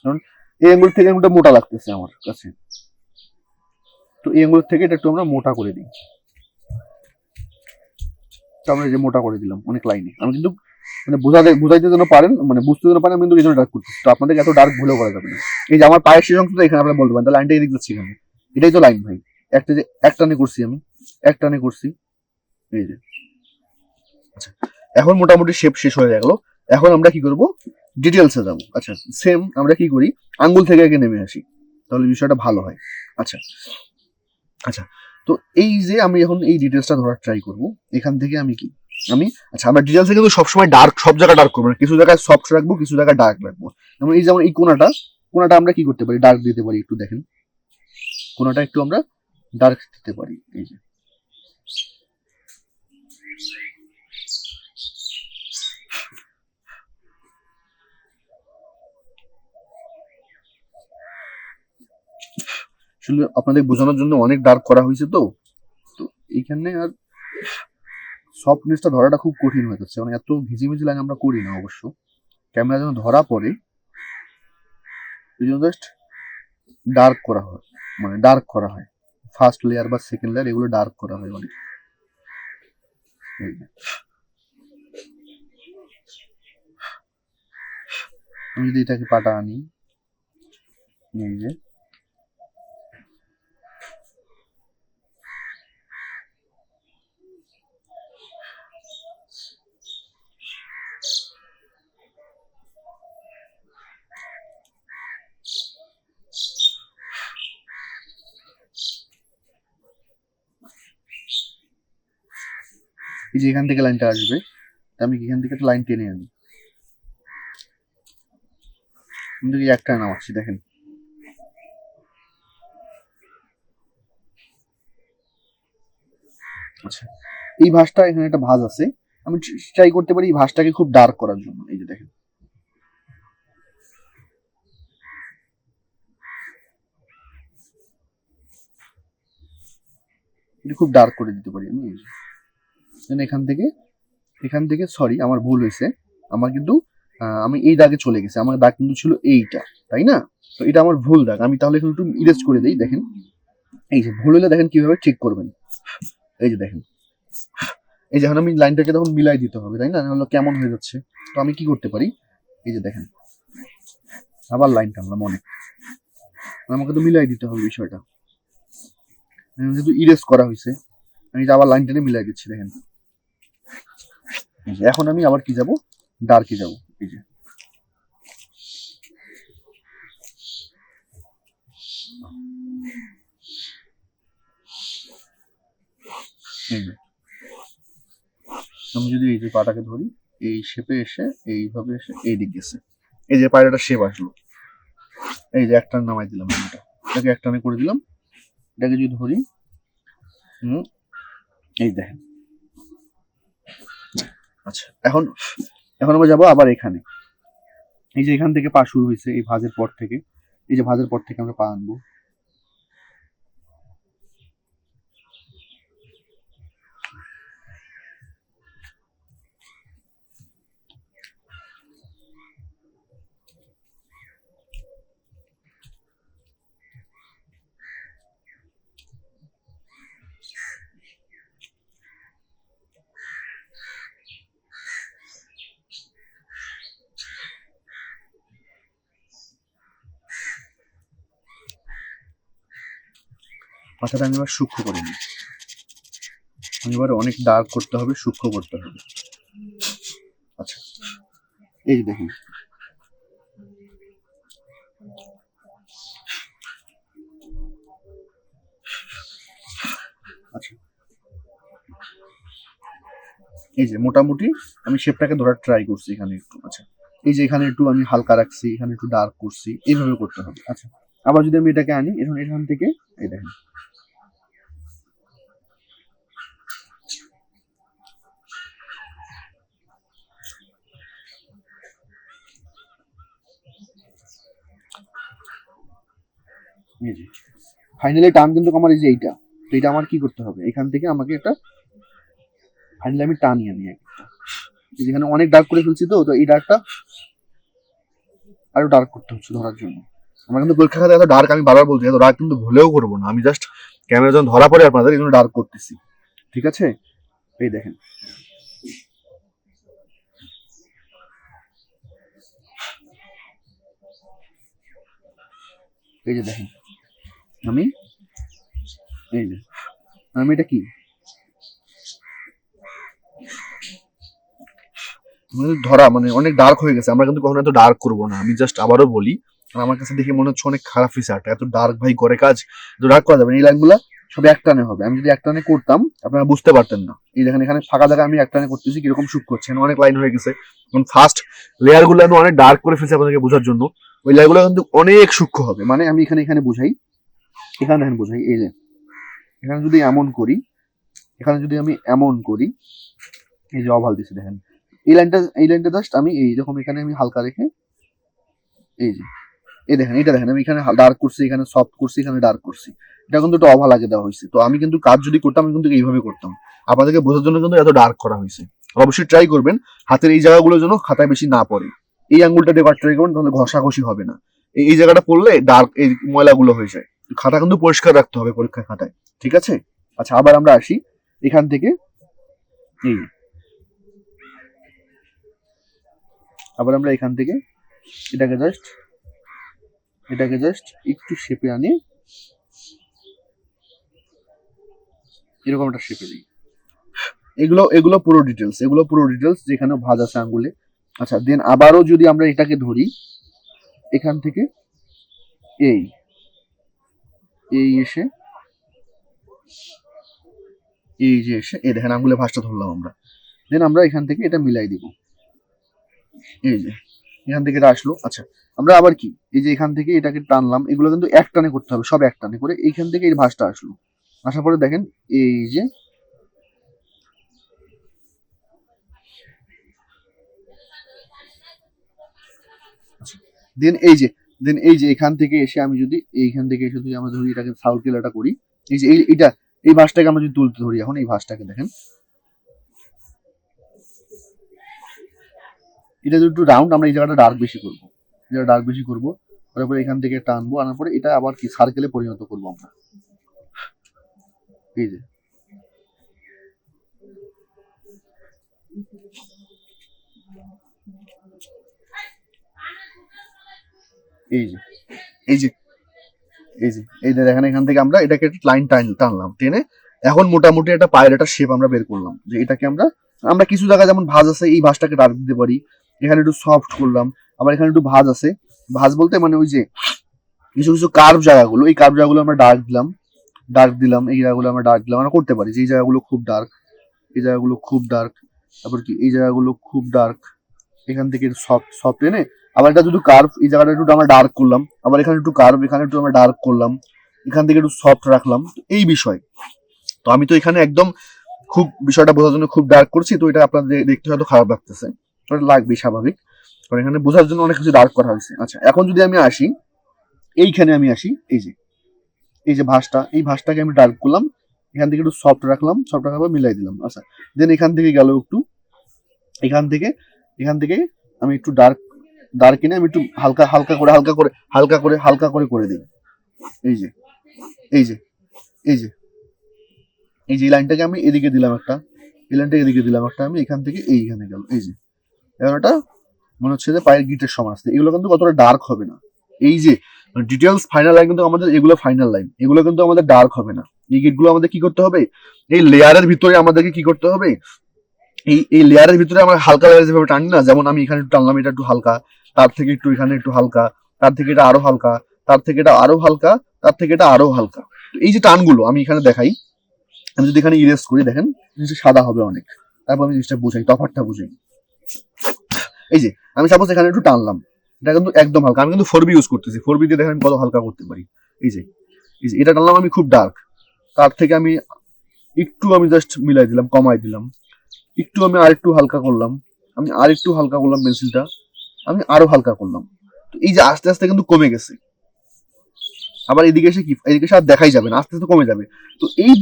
B: কারণ এই আঙ্গুল থেকে আঙ্গুলটা মোটা লাগতেছে আমার কাছে, তো এই আঙ্গুল থেকে এটা একটু আমরা মোটা করে দিই। আমরা এই যে মোটা করে দিলাম অনেক লাইনে। আমি কিন্তু মানে বুঝাইতে যেন পারেন, মানে বুঝতে যেন পারেন, আমি কিন্তু এই জন্য ডার্ক করতেছি। তো আপনাদের এত ডার্ক ভুলেও করা যাবে না। এই যে আমার পায়ের শেষ অংশটা এখানে আপনারা বলতে পারেন, তাহলে লাইনটা এদিকে যাচ্ছে এখানে, এটাই তো লাইন ভাই। একটা যে এক টানে করছি আমি, এই যে। আচ্ছা, এখন মোটামুটি শেপ শেষ হয়ে গেল। এখন আমরা কি করব, ডিটেলসে যাবো। আচ্ছা, সেম আমরা কি করি, আঙ্গুল থেকে আগে নেমে আসি, তাহলে বিষয়টা ভালো হয়। আচ্ছা, তো এই যে আমি এখন এই ডিটেলসটা ধরার ট্রাই করব। এখান থেকে আমি কি, আচ্ছা, আমরা ডিটেলসে কিন্তু সবসময় ডার্ক, সব জায়গায় ডার্ক করবো না, কিছু জায়গায় সফট রাখবো, কিছু জায়গায় ডার্ক রাখবো। যেমন এই যেমন এই কোনাটা আমরা কি করতে পারি, ডার্ক দিতে পারি। একটু দেখেন, কোনাটা একটু আমরা ডার্ক দিতে পারি। এই যে আসলে আপনাদের বোঝানোর জন্য অনেক ডার্ক করা হয়েছে। তো এইখানে আর সফটনেসটা ধরাটা খুব কঠিন হয়ে যাচ্ছে, মানে এত ভিজিভিজি লাইন আমরা করি না অবশ্য। ক্যামেরা যেন ধরা পড়ে এই জন্য জাস্ট ডার্ক করা হয়, মানে ডার্ক করা হয়। ফার্স্ট লেয়ার বা সেকেন্ড লেয়ার এগুলো ডার্ক করা হয় অনেক। আমি যদি এটাকে পাটা আনি, এই যে যে এখান থেকে লাইনটা আসবে, আমি এখান থেকে একটা লাইন টেনে আনি, কিন্তু একটা নামাচ্ছি দেখেন। আচ্ছা, এই ভাঁজটা এখানে একটা ভাঁজ আছে, আমি ট্রাই করতে পারি এই ভাঁজটাকে খুব ডার্ক করার জন্য। এই যে দেখেন, এটা খুব ডার্ক করে দিতে পারি আমি। এখান থেকে সরি আমার ভুল হয়েছে, আমার কিন্তু আমি এই দাগে চলে গেছে, আমার দাগ কিন্তু ছিল এইটা, তাই না? তো এটা আমার ভুল দাগ, আমি তাহলে একটু ইরেজ করে দিই। দেখেন এই যে ভুল হলে দেখেন কিভাবে ঠিক করবেন। এই যে দেখেন, এই যে এখন আমি লাইনটাকে তখন মিলাই দিতে হবে, তাই না? নাহলে কেমন হয়ে যাচ্ছে। তো আমি কি করতে পারি, এই যে দেখেন আবার লাইন টানলাম অনেক, আমাকে তো মিলাই দিতে হবে বিষয়টা, যেহেতু ইরেজ করা হয়েছে আমি আবার লাইন টেনে মিলাই দিচ্ছি। দেখেন এখন আমি আবার কি যাব, ডার্কে যাব। এই যে আমি যদি এই যে পাটাকে ধরি, এই শেপে এসে এইভাবে এসে এই দিক গেছে, এই যে পায়রাটা শেপ আসলো, এই যে একটা নামাই দিলাম, এটাকে একটা আমি করে দিলাম। এটাকে যদি ধরি, এই দেখেন। আচ্ছা, এখন আমরা যাবো আবার এখানে, এই যে এখান থেকে পা শুরু হয়েছে, এই ভাঁজের পর থেকে, এই যে ভাঁজের পর থেকে আমরা পা আনবো। মাথাটা আমি এবার সূক্ষ্ম করে নিই, এবার অনেক ডার্ক করতে হবে, সূক্ষ্ম করতে হবে। আচ্ছা, এই যে দেখুন, আচ্ছা এই যে মোটামুটি আমি শেপটাকে ধরার ট্রাই করছি এখানে একটু। আচ্ছা, এই যে এখানে একটু আমি হালকা রাখছি, এখানে একটু ডার্ক করছি, এইভাবে করতে হবে। আচ্ছা, আবার যদি আমি এটাকে আনি, এখান থেকে এই দেখেন, এই যে ফাইনালি টার্ন কিন্তু আমার এই যে এইটা, তো এটা আমার কি করতে হবে, এখান থেকে আমাকে একটা ফাইনালি আমি টানি আনি একটা, যেখানে অনেক ডার্ক করে ফেলছি, তো এই ডার্কটা আরো ডার্ক করতে হচ্ছে ধরার জন্য। আমার কিন্তু পরীক্ষা খাতে এত ডার্ক, আমি বারবার বলছি এত ডার্ক কিন্তু ভুলেও করবো না, আমি জাস্ট ক্যামেরা যখন ধরা পড়ে আপনাদের এই জন্য ডার্ক করতেছি, ঠিক আছে? এই দেখেন, এই যে দেখেন আমি, এই যে আমি এটা কি ধরা মানে অনেক ডার্ক হয়ে গেছে, আমরা কিন্তু কখনো এত ডার্ক করবো না। আমি জাস্ট আবারও বলি, আমার কাছে দেখে মনে হচ্ছে অনেক খারাপ হয়েছে আর্টটা, এত ডার্ক ভাই করে কাজ, এত ডার্ক করা যাবে না। এই লাইনগুলো সব এক টানে হবে, আমি যদি এক টানে করতাম আপনারা বুঝতে পারতেন না। এই দেখেন এখানে ফাঁকা জায়গা আমি এক টানে করতেছি, কিরকম শুক করছে, অনেক লাইন হয়ে গেছে। ফার্স্ট লেয়ার গুলো আমি অনেক ডার্ক করে ফেলছি আপনাদেরকে বোঝার জন্য, ওই লেয়ার গুলো কিন্তু অনেক সূক্ষ্ম হবে। মানে আমি এখানে বুঝাই, এখানে দেখেন বুঝাই, এই যে এখানে যদি এমন করি, এখানে যদি আমি এমন করি, এই যে অভাল দিছি দেখেন, এই লাইনটা জাস্ট আমি এইরকম এখানে আমি হালকা রেখে, এই যে এই দেখেন, এটা দেখেন আমি এখানে ডার্ক করছি, এখানে সফট করছি, এখানে ডার্ক করছি, এটা কিন্তু একটু অভাল আগে দেওয়া হয়েছে। তো আমি কিন্তু কাজ যদি করতাম আমি কিন্তু এইভাবে করতাম, আপনাদেরকে বোঝার জন্য কিন্তু এত ডার্ক করা হয়েছে। অবশ্যই ট্রাই করবেন হাতের এই জায়গাগুলোর জন্য খাতায় বেশি না পড়ে, এই আঙ্গুলটা দিয়ে ট্রাই করবেন, তাহলে ঘষাঘষি হবে না। এই জায়গাটা পড়লে ডার্ক এই ময়লাগুলো হয়ে যায়। খাতা কিন্তু পরিষ্কার রাখতে হবে পরীক্ষার খাতায়, ঠিক আছে? আচ্ছা, আবার আমরা আসি এখান থেকে, এই আবার আমরা এখান থেকে এটাকে জাস্ট একটু শেপে আনি, এরকম একটা শেপে দিই। এগুলো পুরো ডিটেলস যেখানে ভাঁজ আছে আঙ্গুলে। আচ্ছা, দেন আবারও যদি আমরা এটাকে ধরি, এখান থেকে এই এসে এই যে এসে এই দেখেন আঙ্গুলে ভাঁজটা ধরলাম আমরা, দেন আমরা এখান থেকে এটা মিলাই দিব। এই যে এখান থেকে এটা আসলো। আচ্ছা আমরা আবার কি এই যে এখান থেকে এটাকে টানলাম, এগুলো কিন্তু এক টানে করতে হবে, সব এক টানে করে এইখান থেকে এই ভাঁজটা আসলো। আসার পরে দেখেন এই যে দেন এই যে এখান থেকে এসে আমি যদি এইখান থেকে এসে যদি আমরা ধরি এটাকে সার্কেল এটা করি, এই যে এইটা এই ভাঁজটাকে আমরা যদি তুলতে ধরি, এখন এই ভাঁজটাকে দেখেন এটা যদি একটু রাউন্ড, আমরা এই জায়গাটা ডার্ক বেশি করবো, এটা ডার্ক বেশি করবো, তারপরে এখান থেকে টানবো, আনার পরে এটা আবার কি সার্কেলে পরিণত করবো আমরা। এই যে এই যে এই যে এই যে এই যে দেখেন এখান থেকে আমরা এটাকে লাইন টানলাম, টেনে এখন মোটামুটি একটা পায়ের একটা শেপ আমরা বের করলাম, যে এটাকে আমরা আমরা কিছু জায়গায় যেমন ভাঁজ আছে এই ভাঁজটাকে ডার্ক দিতে পারি, এখানে একটু সফট করলাম, আবার এখানে একটু ভাঁজ আছে, ভাঁজ বলতে মানে ওই যে কিছু কিছু কার্ভ জায়গাগুলো, এই কার্ভ জায়গাগুলো আমরা ডার্ক দিলাম, এই জায়গাগুলো আমরা ডার্ক দিলাম, আমরা করতে পারি যে এই জায়গাগুলো খুব ডার্ক, এই জায়গাগুলো খুব ডার্ক, তারপর কি এই জায়গাগুলো খুব ডার্ক, এখান থেকে সফট এনে আবার এটা যদি কার্ভ, এই জায়গাটা একটু আমরা ডার্ক করলাম, আবার এখানে একটু কার্ভ, এখানে একটু আমরা ডার্ক করলাম, এখান থেকে একটু সফট রাখলাম, তো এই বিষয়। তো আমি তো এখানে একদম খুব বিষয়টা বোঝার জন্য খুব ডার্ক করছি, তো এটা আপনাদের দেখতে হয়তো খারাপ লাগতেছে, ওটা লাগবে স্বাভাবিক, কারণ এখানে বোঝার জন্য অনেক কিছু ডার্ক করা হয়েছে। আচ্ছা এখন যদি আমি আসি এইখানে, আমি আসি এই যে ভাঁজটা, এই ভাঁজটাকে আমি ডার্ক করলাম, এখান থেকে একটু সফট রাখলাম, সফট রাখার পর মিলাই দিলাম। আচ্ছা দেন এখান থেকে গেল একটু, এখান থেকে আমি একটু ডার্ক কিনে আমি একটু হালকা করে দিই। এই যে এই যে এই যে এই যে লাইনটাকে আমি এদিকে দিলাম একটা, এই লাইনটাকে এদিকে দিলাম একটা, আমি এখান থেকে এইখানে গেল। এই যে এখন এটা মনে হচ্ছে যে পায়ের গিটের সমান আসছে, এগুলো কিন্তু কতটা ডার্ক হবে না। এই যে ডিটেলস ফাইনাল লাইন কিন্তু আমাদের এগুলো ফাইনাল লাইন, এগুলো কিন্তু আমাদের ডার্ক হবে না। এই গিটগুলো আমাদের কি করতে হবে, এই লেয়ারের ভিতরে আমাদেরকে কি করতে হবে, এই লেয়ারের ভিতরে আমরা হালকা লেয়ার যেভাবে টানি না, যেমন আমি এখানে একটু টানলাম, এটা একটু হালকা, তার থেকে একটু এখানে একটু হালকা, তার থেকে এটা আরো হালকা, তার থেকে এটা আরো হালকা, তার থেকে এটা আরো হালকা। এই যে টানগুলো আমি এখানে দেখাই, আমি যদি এখানে ইরেজ করি দেখেন জিনিসটা সাদা হবে অনেক, তারপর আমি জিনিসটা বুঝাই, তফাৎটা বুঝাই। এই যে আমি সাপোজ এখানে একটু টানলাম, এটা কিন্তু একদম হালকা, আমি কিন্তু 4B ইউজ করতেছি, 4B দিয়ে দেখেন কত হালকা করতে পারি। এই যে এটা টানলাম আমি খুব ডার্ক, তার থেকে আমি একটু আমি জাস্ট মিলাই দিলাম, কমাই দিলাম, একটু আমি আরেকটু হালকা করলাম, পেন্সিলটা আমি আরো হালকা করলাম। তো এই যে আস্তে আস্তে কিন্তু কমে গেছে, আবার এদিকে এসে আর দেখাই যাবে না, আস্তে আস্তে কমে যাবে। তো এই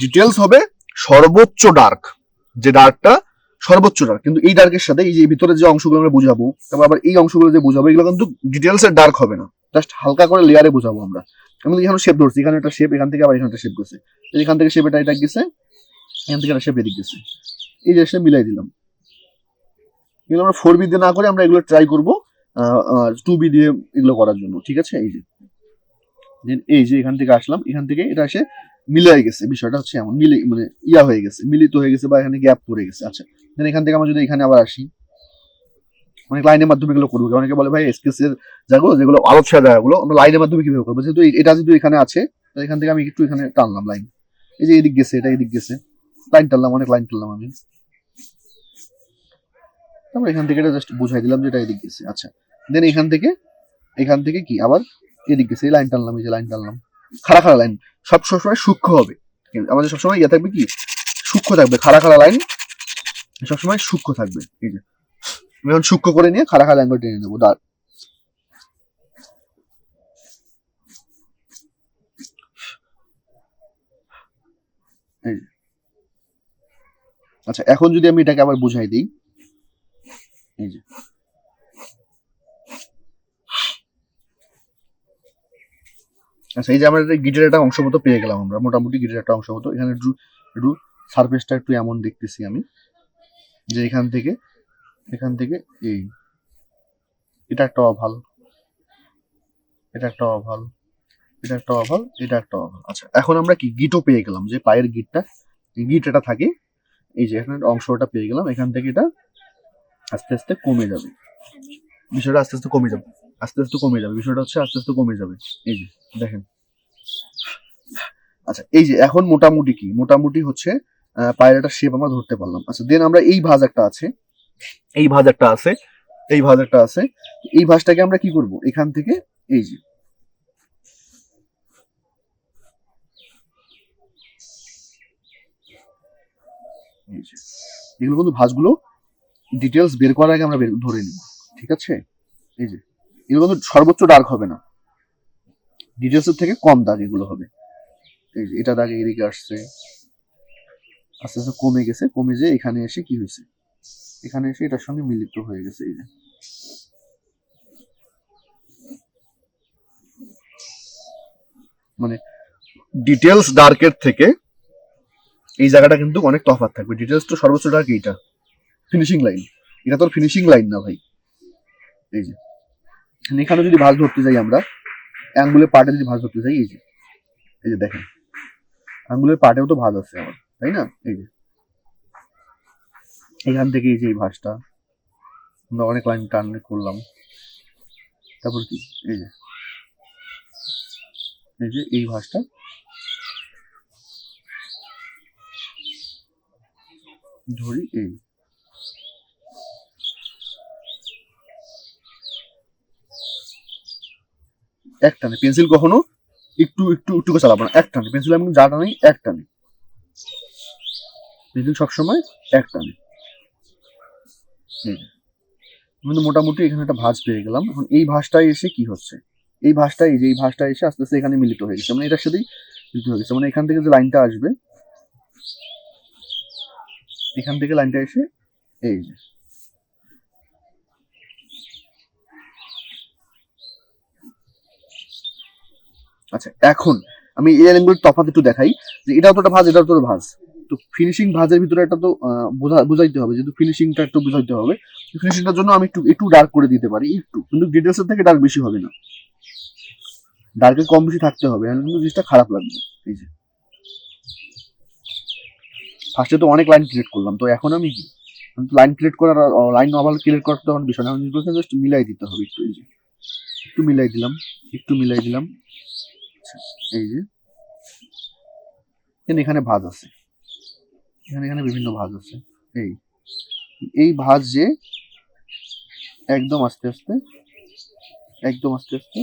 B: ডিটেলস হবে সর্বোচ্চ ডার্ক, যে ডার্কটা সর্বোচ্চ ডার্ক, কিন্তু এই ডার্কের সাথে এই যে ভিতরে যে অংশগুলো আমরা বোঝাবো, তারপর আবার এই অংশগুলো যে বোঝাবো, এগুলো কিন্তু ডিটেলস এর ডার্ক হবে না, জাস্ট হালকা করে লেয়ারে বোঝাবো আমরা। আমি এখানে শেপ ধরছি, এখানে একটা শেপ, এখান থেকে আবার এখানে একটা শেপ গেছে, এখান থেকে শেপ এটা গেছে, এখান থেকে একটা শেপ এদিক গেছে, এই জিনিসটা মিলাই দিলাম। এগুলো আমরা 4B দিয়ে না করে আমরা এগুলো ট্রাই করবো 2B দিয়ে এগুলো করার জন্য, ঠিক আছে। এই যে এখান থেকে আসলাম, এখান থেকে এটা এসে মিলে গেছে, বিষয়টা হচ্ছে এমন মানে হয়ে গেছে, মিলিত হয়ে গেছে, বা এখানে গ্যাপ পড়ে গেছে। আচ্ছা দেন এখান থেকে আমরা যদি এখানে আবার আসি, অনেক লাইনের মাধ্যমে এগুলো করবো, অনেকে বলে ভাই স্কেচের জায়গাগুলো যেগুলো আলোচ্য জায়গাগুলো আমরা লাইনের মাধ্যমে কিভাবে করবো, যেহেতু এটা যদি এখানে আছে, এখান থেকে আমি একটু এখানে টানলাম লাইন, এই যে এদিক গেছে, এটা এদিক গেছে, লাইন টানলাম, অনেক লাইন টানলাম আমি, তারপর এখান থেকে এটা জাস্ট বুঝাই দিলাম যে এটা এদিক গেছে। আচ্ছা দেন এখান থেকে কি আবার এদিক গেছে, এই লাইন টানলাম, এই যে লাইন টানলাম, খাড়া লাইন সবসময় সূক্ষ্ম হবে, আমাদের সবসময় ইয়ে থাকবে কি সূক্ষ্ম থাকবে, খাড়া লাইন সবসময় সূক্ষ্ম থাকবে। এই যে আমি এখন সূক্ষ্ম করে নিয়ে খাড়া লাইন করে টেনে নেবো, দাঁড়। আচ্ছা এখন যদি আমি এটাকে আবার বুঝাই দিই, এই যে আচ্ছা এই যে আমরা গিটের একটা অংশ মতো পেয়ে গেলাম, আমরা মোটামুটি গিটের একটা অংশ মতো, এখানে একটু সারফেসটা একটু এমন দেখতেছি আমি, যে এখান থেকে এই এটা একটা অভাল, এটা একটা অভাল, এটা একটা অভাল, এটা একটা অভাল। আচ্ছা এখন আমরা কি গিটও পেয়ে গেলাম, যে পায়ের গিট এটা থাকে, এই যে এখানে অংশটা পেয়ে গেলাম, এখান থেকে এটা আস্তে আস্তে কমে যাবে, বিষয়টা আস্তে আস্তে কমে যাবে, বিষয়টা হচ্ছে আস্তে আস্তে কমে যাবে। এই যে দেখেন, আচ্ছা এই যে এখন মোটামুটি হচ্ছে পায়ের একটা শেপ আমরা ধরতে পারলাম। আচ্ছা, দেন আমরা এই ভাঁজ একটা আছে,
A: এই ভাঁজ একটা আছে,
B: এই ভাঁজ একটা আছে, এই ভাঁজটাকে আমরা কি করব, এখান থেকে এই যে এগুলো কিন্তু ভাঁজগুলো ডিটেলস বের করার আগে আমরা ধরে নিব, ঠিক আছে? এই যে এগুলো কিন্তু সর্বোচ্চ ডার্ক হবে না, ডিটেলস এর থেকে কম দাগ এগুলো হবে। এই যে এটা দাগ এদিকে আসছে, আস্তে আস্তে কমে গেছে, কমে যে এখানে এসে কি হয়েছে, এখানে এসে এটার সঙ্গে মিলিত হয়ে গেছে। এই যে মানে
A: ডিটেলস ডার্কের থেকে এই জায়গাটা কিন্তু অনেক তফাৎ থাকবে। ডিটেলস তো সর্বোচ্চ ডার্ক এইটা,
B: ফিনিশিং লাইন, এটা তো ফিনিশিং লাইন না ভাই। এই যে এখানে যদি ভাঁজ ধরতে যাই আমরা, আঙ্গুলের পাটে যদি ভাঁজ ধরতে যাই, এই যে দেখেন আঙ্গুলের পাটেও তো ভাঁজ আছে আমার, তাই না? এই যে এখান থেকে এই যে এই ভাঁজটা আমরা অনেক লাইন টান করলাম, তারপর কি এই যে এই ভাঁজটা ধরি, এই এক টানে পেন্সিল কখনো একটু একটু একটু করে চালাবো না, এক টানে পেন্সিল আমি যা টানি এক টানে, পেন্সিল সবসময় এক টানে। কিন্তু মোটামুটি এখানে একটা ভাঁজ পেয়ে গেলাম। এখন এই ভাঁজটাই এসে কি হচ্ছে, এই ভাঁজটা, এই যে এই ভাঁজটা এসে আস্তে আস্তে এখানে মিলিত হয়ে গেছে, মানে এটার সাথেই মিলিত হয়ে গেছে। মানে এখান থেকে যে লাইনটা আসবে, এখান থেকে লাইনটা এসে এই যে আচ্ছা, এখন আমি এই লাইনগুলোর তফাৎ একটু দেখাই, যে এটাও তো একটা ভাঁজ, এটাও তো একটা ভাঁজ। তো ফিনিশিং ভাঁজের ভিতরে একটা তো বুঝাইতে হবে, যেহেতু ফিনিশিংটা একটু বুঝাইতে হবে। ফিনিশিংটার জন্য আমি একটু একটু ডার্ক করে দিতে পারি, একটু, কিন্তু ডিটেলসের থেকে ডার্ক বেশি হবে না, ডার্কের কম বেশি থাকতে হবে, কিন্তু জিনিসটা খারাপ লাগবে। এই যে ফার্স্টে তো অনেক লাইন ক্রিয়েট করলাম, তো এখন আমি কি লাইন ক্রিয়েট করার, লাইন আবার ক্রিয়েট করার তো আমার বিষয় না, আমি জাস্ট মিলাই দিতে হবে একটু। এই যে একটু মিলাই দিলাম, একটু মিলাই দিলাম। এই যে এখানে ভাঁজ আছে, এখানে বিভিন্ন ভাঁজ আছে। এই ভাঁজ যে একদম আস্তে আস্তে, একদম আস্তে আস্তে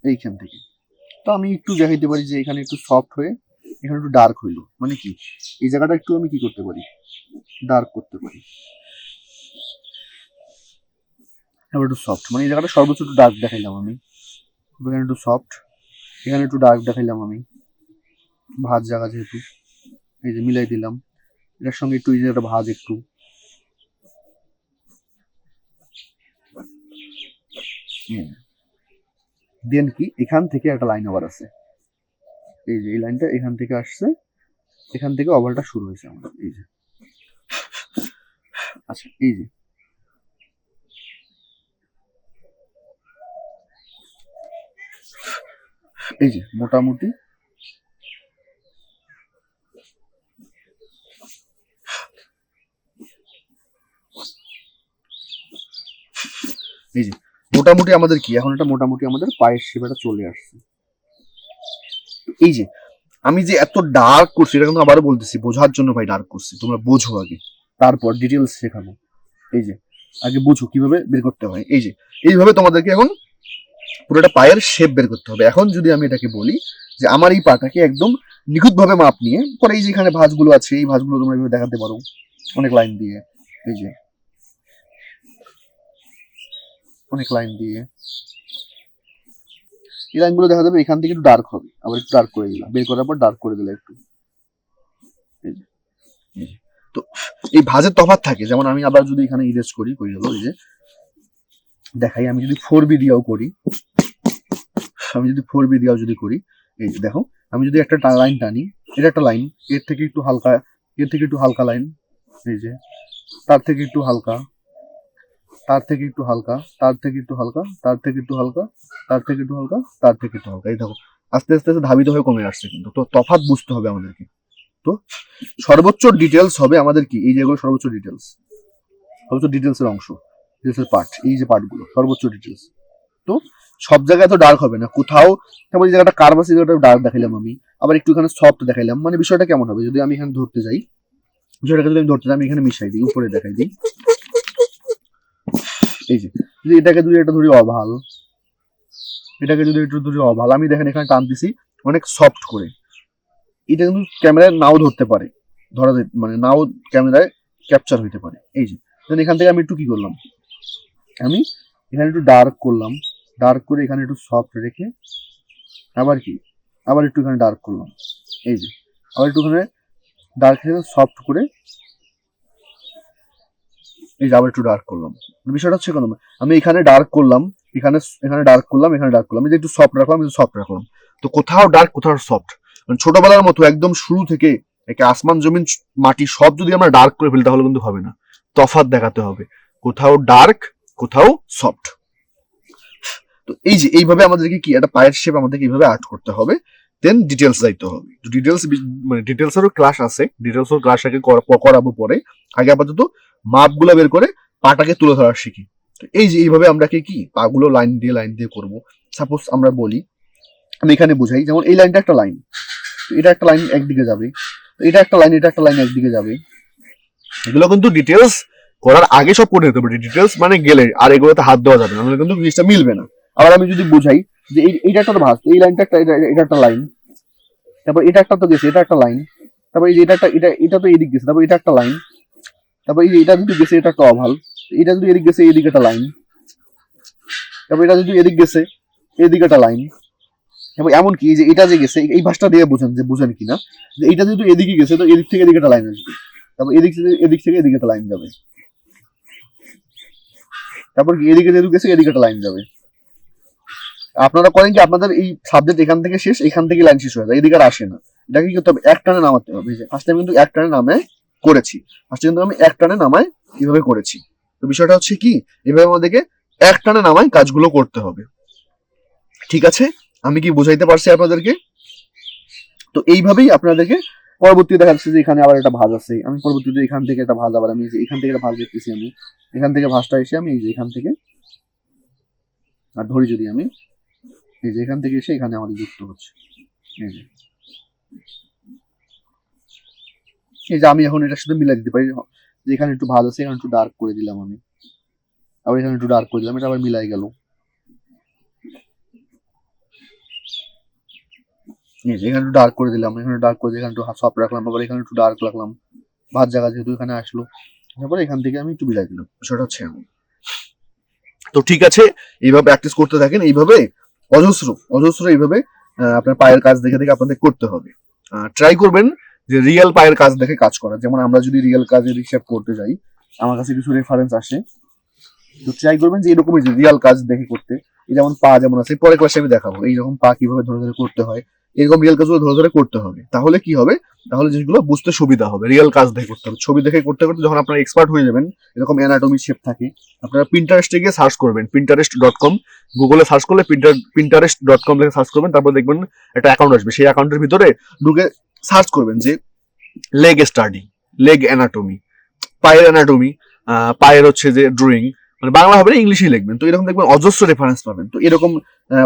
B: এইখান থেকে, তো আমি একটু দেখাইতে পারি যে এখানে একটু সফট হয়ে এখানে একটু ডার্ক হইলো, মানে কি এই জায়গাটা একটু আমি কি করতে পারি, ডার্ক করতে পারি। এবার একটু সফট, মানে এই জায়গাটা সর্বোচ্চ একটু ডার্ক দেখাইলাম আমি, এখানে একটু সফট, এখানে একটু ডার্ক দেখাইলাম আমি, ভাঁজ জায়গা যেহেতু, এই যে মিলাই দিলাম এটার সঙ্গে একটু, এই যে একটা ভাঁজ একটু, দেন কি এখান থেকে একটা লাইন ওভার আছে, এই যে এই লাইনটা এখান থেকে আসছে, এখান থেকে ওভারটা শুরু হয়েছে আমাদের। এই যে আচ্ছা, এই যে মোটামুটি এই যে মোটামুটি আমাদের কি এখন, এটা মোটামুটি আমাদের পায়ের শেপটা চলে আসছে। এই যে আমি যে এত ডার্ক করছি, এটা কিন্তু আবারও বলতেছি বোঝার জন্য ভাই ডার্ক করছি, তোমরা বোঝো আগে, তারপর ডিটেলস শেখাবো। এই যে আগে বুঝো কিভাবে বের করতে হয়। এই যে এইভাবে তোমাদেরকে এখন পুরোটা পায়ের শেপ বের করতে হবে। এখন যদি আমি এটাকে বলি যে আমার এই পাটাকে একদম নিখুঁতভাবে মাপ নিয়ে, পরে এই যে এখানে ভাঁজগুলো আছে, এই ভাঁজগুলো তোমরা এইভাবে দেখাতে পারো অনেক লাইন দিয়ে, এই যে অনেক লাইন দিয়ে এই লাইনগুলো দেখা যাবে এখান থেকে একটু ডার্ক হবে, আবার একটু ডার্ক করে দিলাম, বের করার পর ডার্ক করে দিলাম একটু। তো এই ভাঁজের তফাৎ থাকে, যেমন আমি আবার যদি এখানে ইরেজ করি, কই হলো এই যে দেখাই, আমি যদি 4B দিয়েও করি, আমি যদি 4B দিয়েও যদি করি, এই যে দেখো আমি যদি একটা লাইন টানি, এটা একটা লাইন, এর থেকে একটু হালকা, এর থেকে একটু হালকা লাইন, এই যে তার থেকে একটু হালকা, তার থেকে একটু হালকা, তার থেকে একটু হালকা, তার থেকে একটু হালকা, তার থেকে একটু হালকা, তার থেকে একটু হালকা, এই দেখো আস্তে আস্তে আস্তে ধাবিত হয়ে কমে আসছে। কিন্তু তো তফাৎ বুঝতে হবে আমাদেরকে। তো সর্বোচ্চ ডিটেলস হবে আমাদের কি, এই যেগুলো সর্বোচ্চ ডিটেলস, সর্বোচ্চ ডিটেলসের অংশ, ডিটেলসের পার্ট, এই যে পার্টগুলো সর্বোচ্চ ডিটেলস। তো সব জায়গায় তো ডার্ক হবে না, কোথাও যেমন এই জায়গাটা কার্ভ আছে, জায়গাটা ডার্ক দেখাইলাম আমি, আবার একটু এখানে সফট দেখাইলাম, মানে বিষয়টা কেমন হবে যদি আমি এখানে ধরতে যাই, বিষয়টাকে যদি আমি ধরতে যাই, আমি এখানে মিশাই দিই, উপরে দেখাই দিই, এই যে যদি এটাকে যদি এটা ধরি অভাল, এটাকে যদি একটু ধরি অভাল, আমি দেখেন এখানে টানতেছি অনেক সফট করে, এটা কিন্তু ক্যামেরায় নাও ধরতে পারে, ধরা মানে নাও ক্যামেরায় ক্যাপচার হইতে পারে। এই যে এখান থেকে আমি একটু কি করলাম, আমি এখানে একটু ডার্ক করলাম, ডার্ক করে এখানে একটু সফট রেখে আবার কি আবার একটু এখানে ডার্ক করলাম, এই যে আবার একটু এখানে ডার্ক রেখে সফট করে, এই যে আবার একটু ডার্ক করলাম। বিষয়টা হচ্ছে কেন, আমি এখানে ডার্ক করলাম, এখানে এখানে ডার্ক করলাম, এখানে ডার্ক করলাম, এই যে একটু সফট রাখলাম, একটু সফট রাখলাম, তো কোথাও ডার্ক কোথাও সফট, ছোটবেলার মতো একদম শুরু থেকে একে আসমান জমিন মাটি সব যদি আমরা ডার্ক করে ফেলি তাহলে কিন্তু হবে না, তফাৎ দেখাতে হবে, কোথাও ডার্ক কোথাও সফট। তো এই যে এইভাবে আমাদেরকে কি একটা পায়ের শেপ আমাদেরকে এইভাবে আর্ট করতে হবে, দেন ডিটেলস যাইতে হবে। ডিটেলস মানে ডিটেলসেরও ক্লাস আছে, ডিটেলসের ক্লাস আগে করাবো পরে, আগে আপাতত মাপগুলো বের করে পাটাকে তুলে ধরা শিখি। তো এই যে এইভাবে আমরা কি পাগুলো লাইন দিয়ে করব। সাপোজ আমরা বলি, আমি এখানে বুঝাই, যেমন এই লাইনটা একটা লাইন, এটা একটা লাইন একদিকে যাবে, এটা একটা লাইন, এটা একটা লাইন একদিকে যাবে, এগুলো কিন্তু ডিটেলস করার আগে সব করে নিতে হবে। ডিটেলস মানে গেলে আর এগুলোতে হাত দেওয়া যাবে না, নাহলে কিন্তু জিনিসটা মিলবে না। আবার আমি যদি বুঝাই যে এইটা একটা ভাঁজ, এই লাইনটা একটা, এটা একটা লাইন, তারপর এটা একটা তো গেছে, এটা একটা লাইন, তারপর এই যে এটা একটা, এটা তো এদিক গেছে, তারপর এটা একটা লাইন, তারপর এই যে এটা যদি গেছে এটা একটা অভাল, এটা যদি এদিক গেছে এদিকে একটা লাইন, তারপর এটা যদি এদিক গেছে এদিকে একটা লাইন, এবং এমনকি এই যে এটা যে গেছে এই ভাঁজটা দিয়ে বুঝেন কিনা, যে এটা যদি এদিকে গেছে তো এদিক থেকে এদিকে একটা লাইন আসবে, তারপর এদিক থেকে এদিকে একটা লাইন যাবে, তারপর এদিকে যেহেতু গেছে এদিকে একটা লাইন যাবে। আপনারা করেন কি, আপনাদের এই সাবজেক্ট এখান থেকে শেষ, এখান থেকে লাইন শেষ হয়ে যায়, এদিকে আর আসে না, এটাকে কি করতে হবে, এক টানে নামাতে হবে। ফার্স্ট টাইম কিন্তু এক টানে নামে করেছি, ফার্স্ট কিন্তু আমি এক টানে নামায় কিভাবে করেছি। তো বিষয়টা হচ্ছে কি, এভাবে আমাদেরকে এক টানে নামায় কাজগুলো করতে হবে। ঠিক আছে, আমি কি বুঝাইতে পারছি আপনাদেরকে? তো এইভাবেই আপনাদেরকে পরবর্তীতে দেখা যাচ্ছে যে এখানে আবার একটা ভাঁজ আছে, আমি পরবর্তীতে এখান থেকে একটা ভাঁজ, আবার আমি যে এখান থেকে একটা ভাঁজ দেখতেছি, আমি এখান থেকে ভাঁজটা এসে আমি এই যে এখান থেকে আর ধরি, যদি আমি এই যে এখান থেকে এসে এখানে আমাদের যুক্ত হচ্ছে, এই যে আমি এখন এটার সাথে মিলাই দিতে পারি, যে এখানে একটু ভাঁজ আছে, এখানে একটু ডার্ক করে দিলাম আমি, আবার এখানে একটু ডার্ক করে দিলাম, এটা আবার মিলাই গেল, এখানে একটু ডার্ক করে দিলাম, এখানে ডার্ক করে দিয়ে এখানে একটু সফট রাখলাম, আবার এখানে একটু ডার্ক রাখলাম, ভাঁজ জায়গা যেহেতু এখানে আসলো, তারপরে এখান থেকে আমি একটু মিলাই দিলাম, সেটা হচ্ছে এমন। তো ঠিক আছে, এইভাবে প্র্যাকটিস করতে থাকেন, এইভাবে অজস্র এইভাবে আপনার পায়ের কাজ দেখে দেখে আপনাদের করতে হবে। ট্রাই করবেন যে রিয়েল পায়ের কাজ দেখে কাজ করা, যেমন আমরা যদি রিয়েল কাজের হিসাব করতে যাই, আমার কাছে কিছু রেফারেন্স আসে, তো ট্রাই করবেন যে এরকমই যে রিয়েল কাজ দেখে করতে। এই যেমন পা যেমন আছে, পরে ক্লাসে আমি দেখাবো এইরকম পা কিভাবে ধরে ধরে করতে হয়, এরকম রিয়েল কাজগুলো ধরে ধরে করতে হবে। তাহলে কি হবে, তাহলে জিনিসগুলো বুঝতে সুবিধা হবে। রিয়েল কাজ দেখে করতে হবে, ছবি দেখে করতে করতে যখন আপনারা এক্সপার্ট হয়ে যাবেন, এরকম অ্যানাটমি শেপ থাকে, আপনারা পিন্টারেস্টে গিয়ে সার্চ করবেন, pinterest.com, গুগলে সার্চ করলে pinterest.com লিখে সার্চ করবেন, তারপর দেখবেন একটা অ্যাকাউন্ট আসবে, সেই অ্যাকাউন্টের ভিতরে ঢুকে সার্চ করবেন যে লেগ স্টাডি, লেগ অ্যানাটমি, পায়ের অ্যানাটমি, পায়ের হচ্ছে যে ড্রয়িং, মানে বাংলা হবে না, ইংলিশেই লিখবেন। তো এরকম দেখবেন অজস্র রেফারেন্স পাবেন। তো এরকম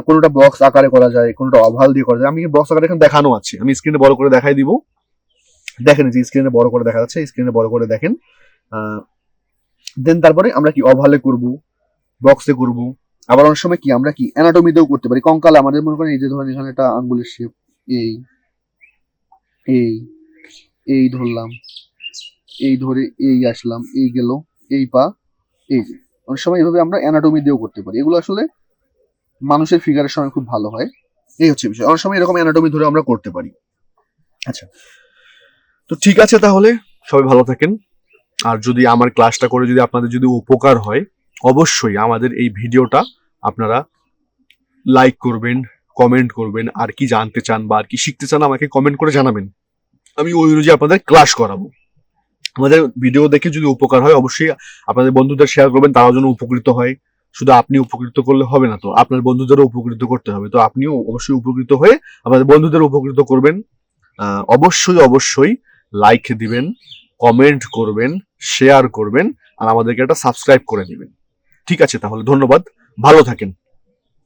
B: কোনোটা বক্স আকারে করা যায়, কোনোটা অভাল দিয়ে করা যায়। আমি বক্স আকারে এখানে দেখানো আছে, আমি স্ক্রিনে বড় করে দেখাই দিব, দেখেন যে স্ক্রিনে বড় করে দেখা যাচ্ছে, স্ক্রিনে বড় করে দেখেন। দেন তারপরে আমরা কি অভালে করব, বক্সে করব, আবার অনেক সময় কি আমরা কি অ্যানাটমিতেও করতে পারি। কঙ্কালে আমাদের মনে করেন এই যে ধরেন এখানে একটা আঙ্গুলের শেপ, এই এই এই ধরলাম, এই ধরে এই আসলাম, এই গেল, এই পা, এই যে অনেক সময় এইভাবে আমরা অ্যানাটমি দিয়েও করতে পারি। এগুলো আসলে মানুষের ফিগারের সময় খুব ভালো হয়, এই হচ্ছে বিষয়। অনেক সময় এরকম অ্যানাটমি ধরে আমরা করতে পারি। আচ্ছা, তো ঠিক আছে, তাহলে সবাই ভালো থাকেন। আর যদি আমার ক্লাসটা করে যদি আপনাদের যদি উপকার হয়, অবশ্যই আমাদের এই ভিডিওটা আপনারা লাইক করবেন, কমেন্ট করবেন, আর কি জানতে চান বা আর কি শিখতে চান আমাকে কমেন্ট করে জানাবেন, আমি ওই অনুযায়ী আপনাদের ক্লাস করাবো। আমাদের ভিডিও দেখে যদি উপকার হয়, অবশ্যই আপনাদের বন্ধুদের শেয়ার করবেন, তারাও যেন উপকৃত হয়। শুধু আপনি উপকৃত করলে হবে না, তো আপনার বন্ধুদেরও উপকৃত করতে হবে। তো আপনিও অবশ্যই উপকৃত হয়ে আপনাদের বন্ধুদের উপকৃত করবেন। অবশ্যই লাইক দিবেন, কমেন্ট করবেন, শেয়ার করবেন, আর আমাদেরকে একটা সাবস্ক্রাইব করে দিবেন। ঠিক আছে, তাহলে ধন্যবাদ, ভালো থাকেন।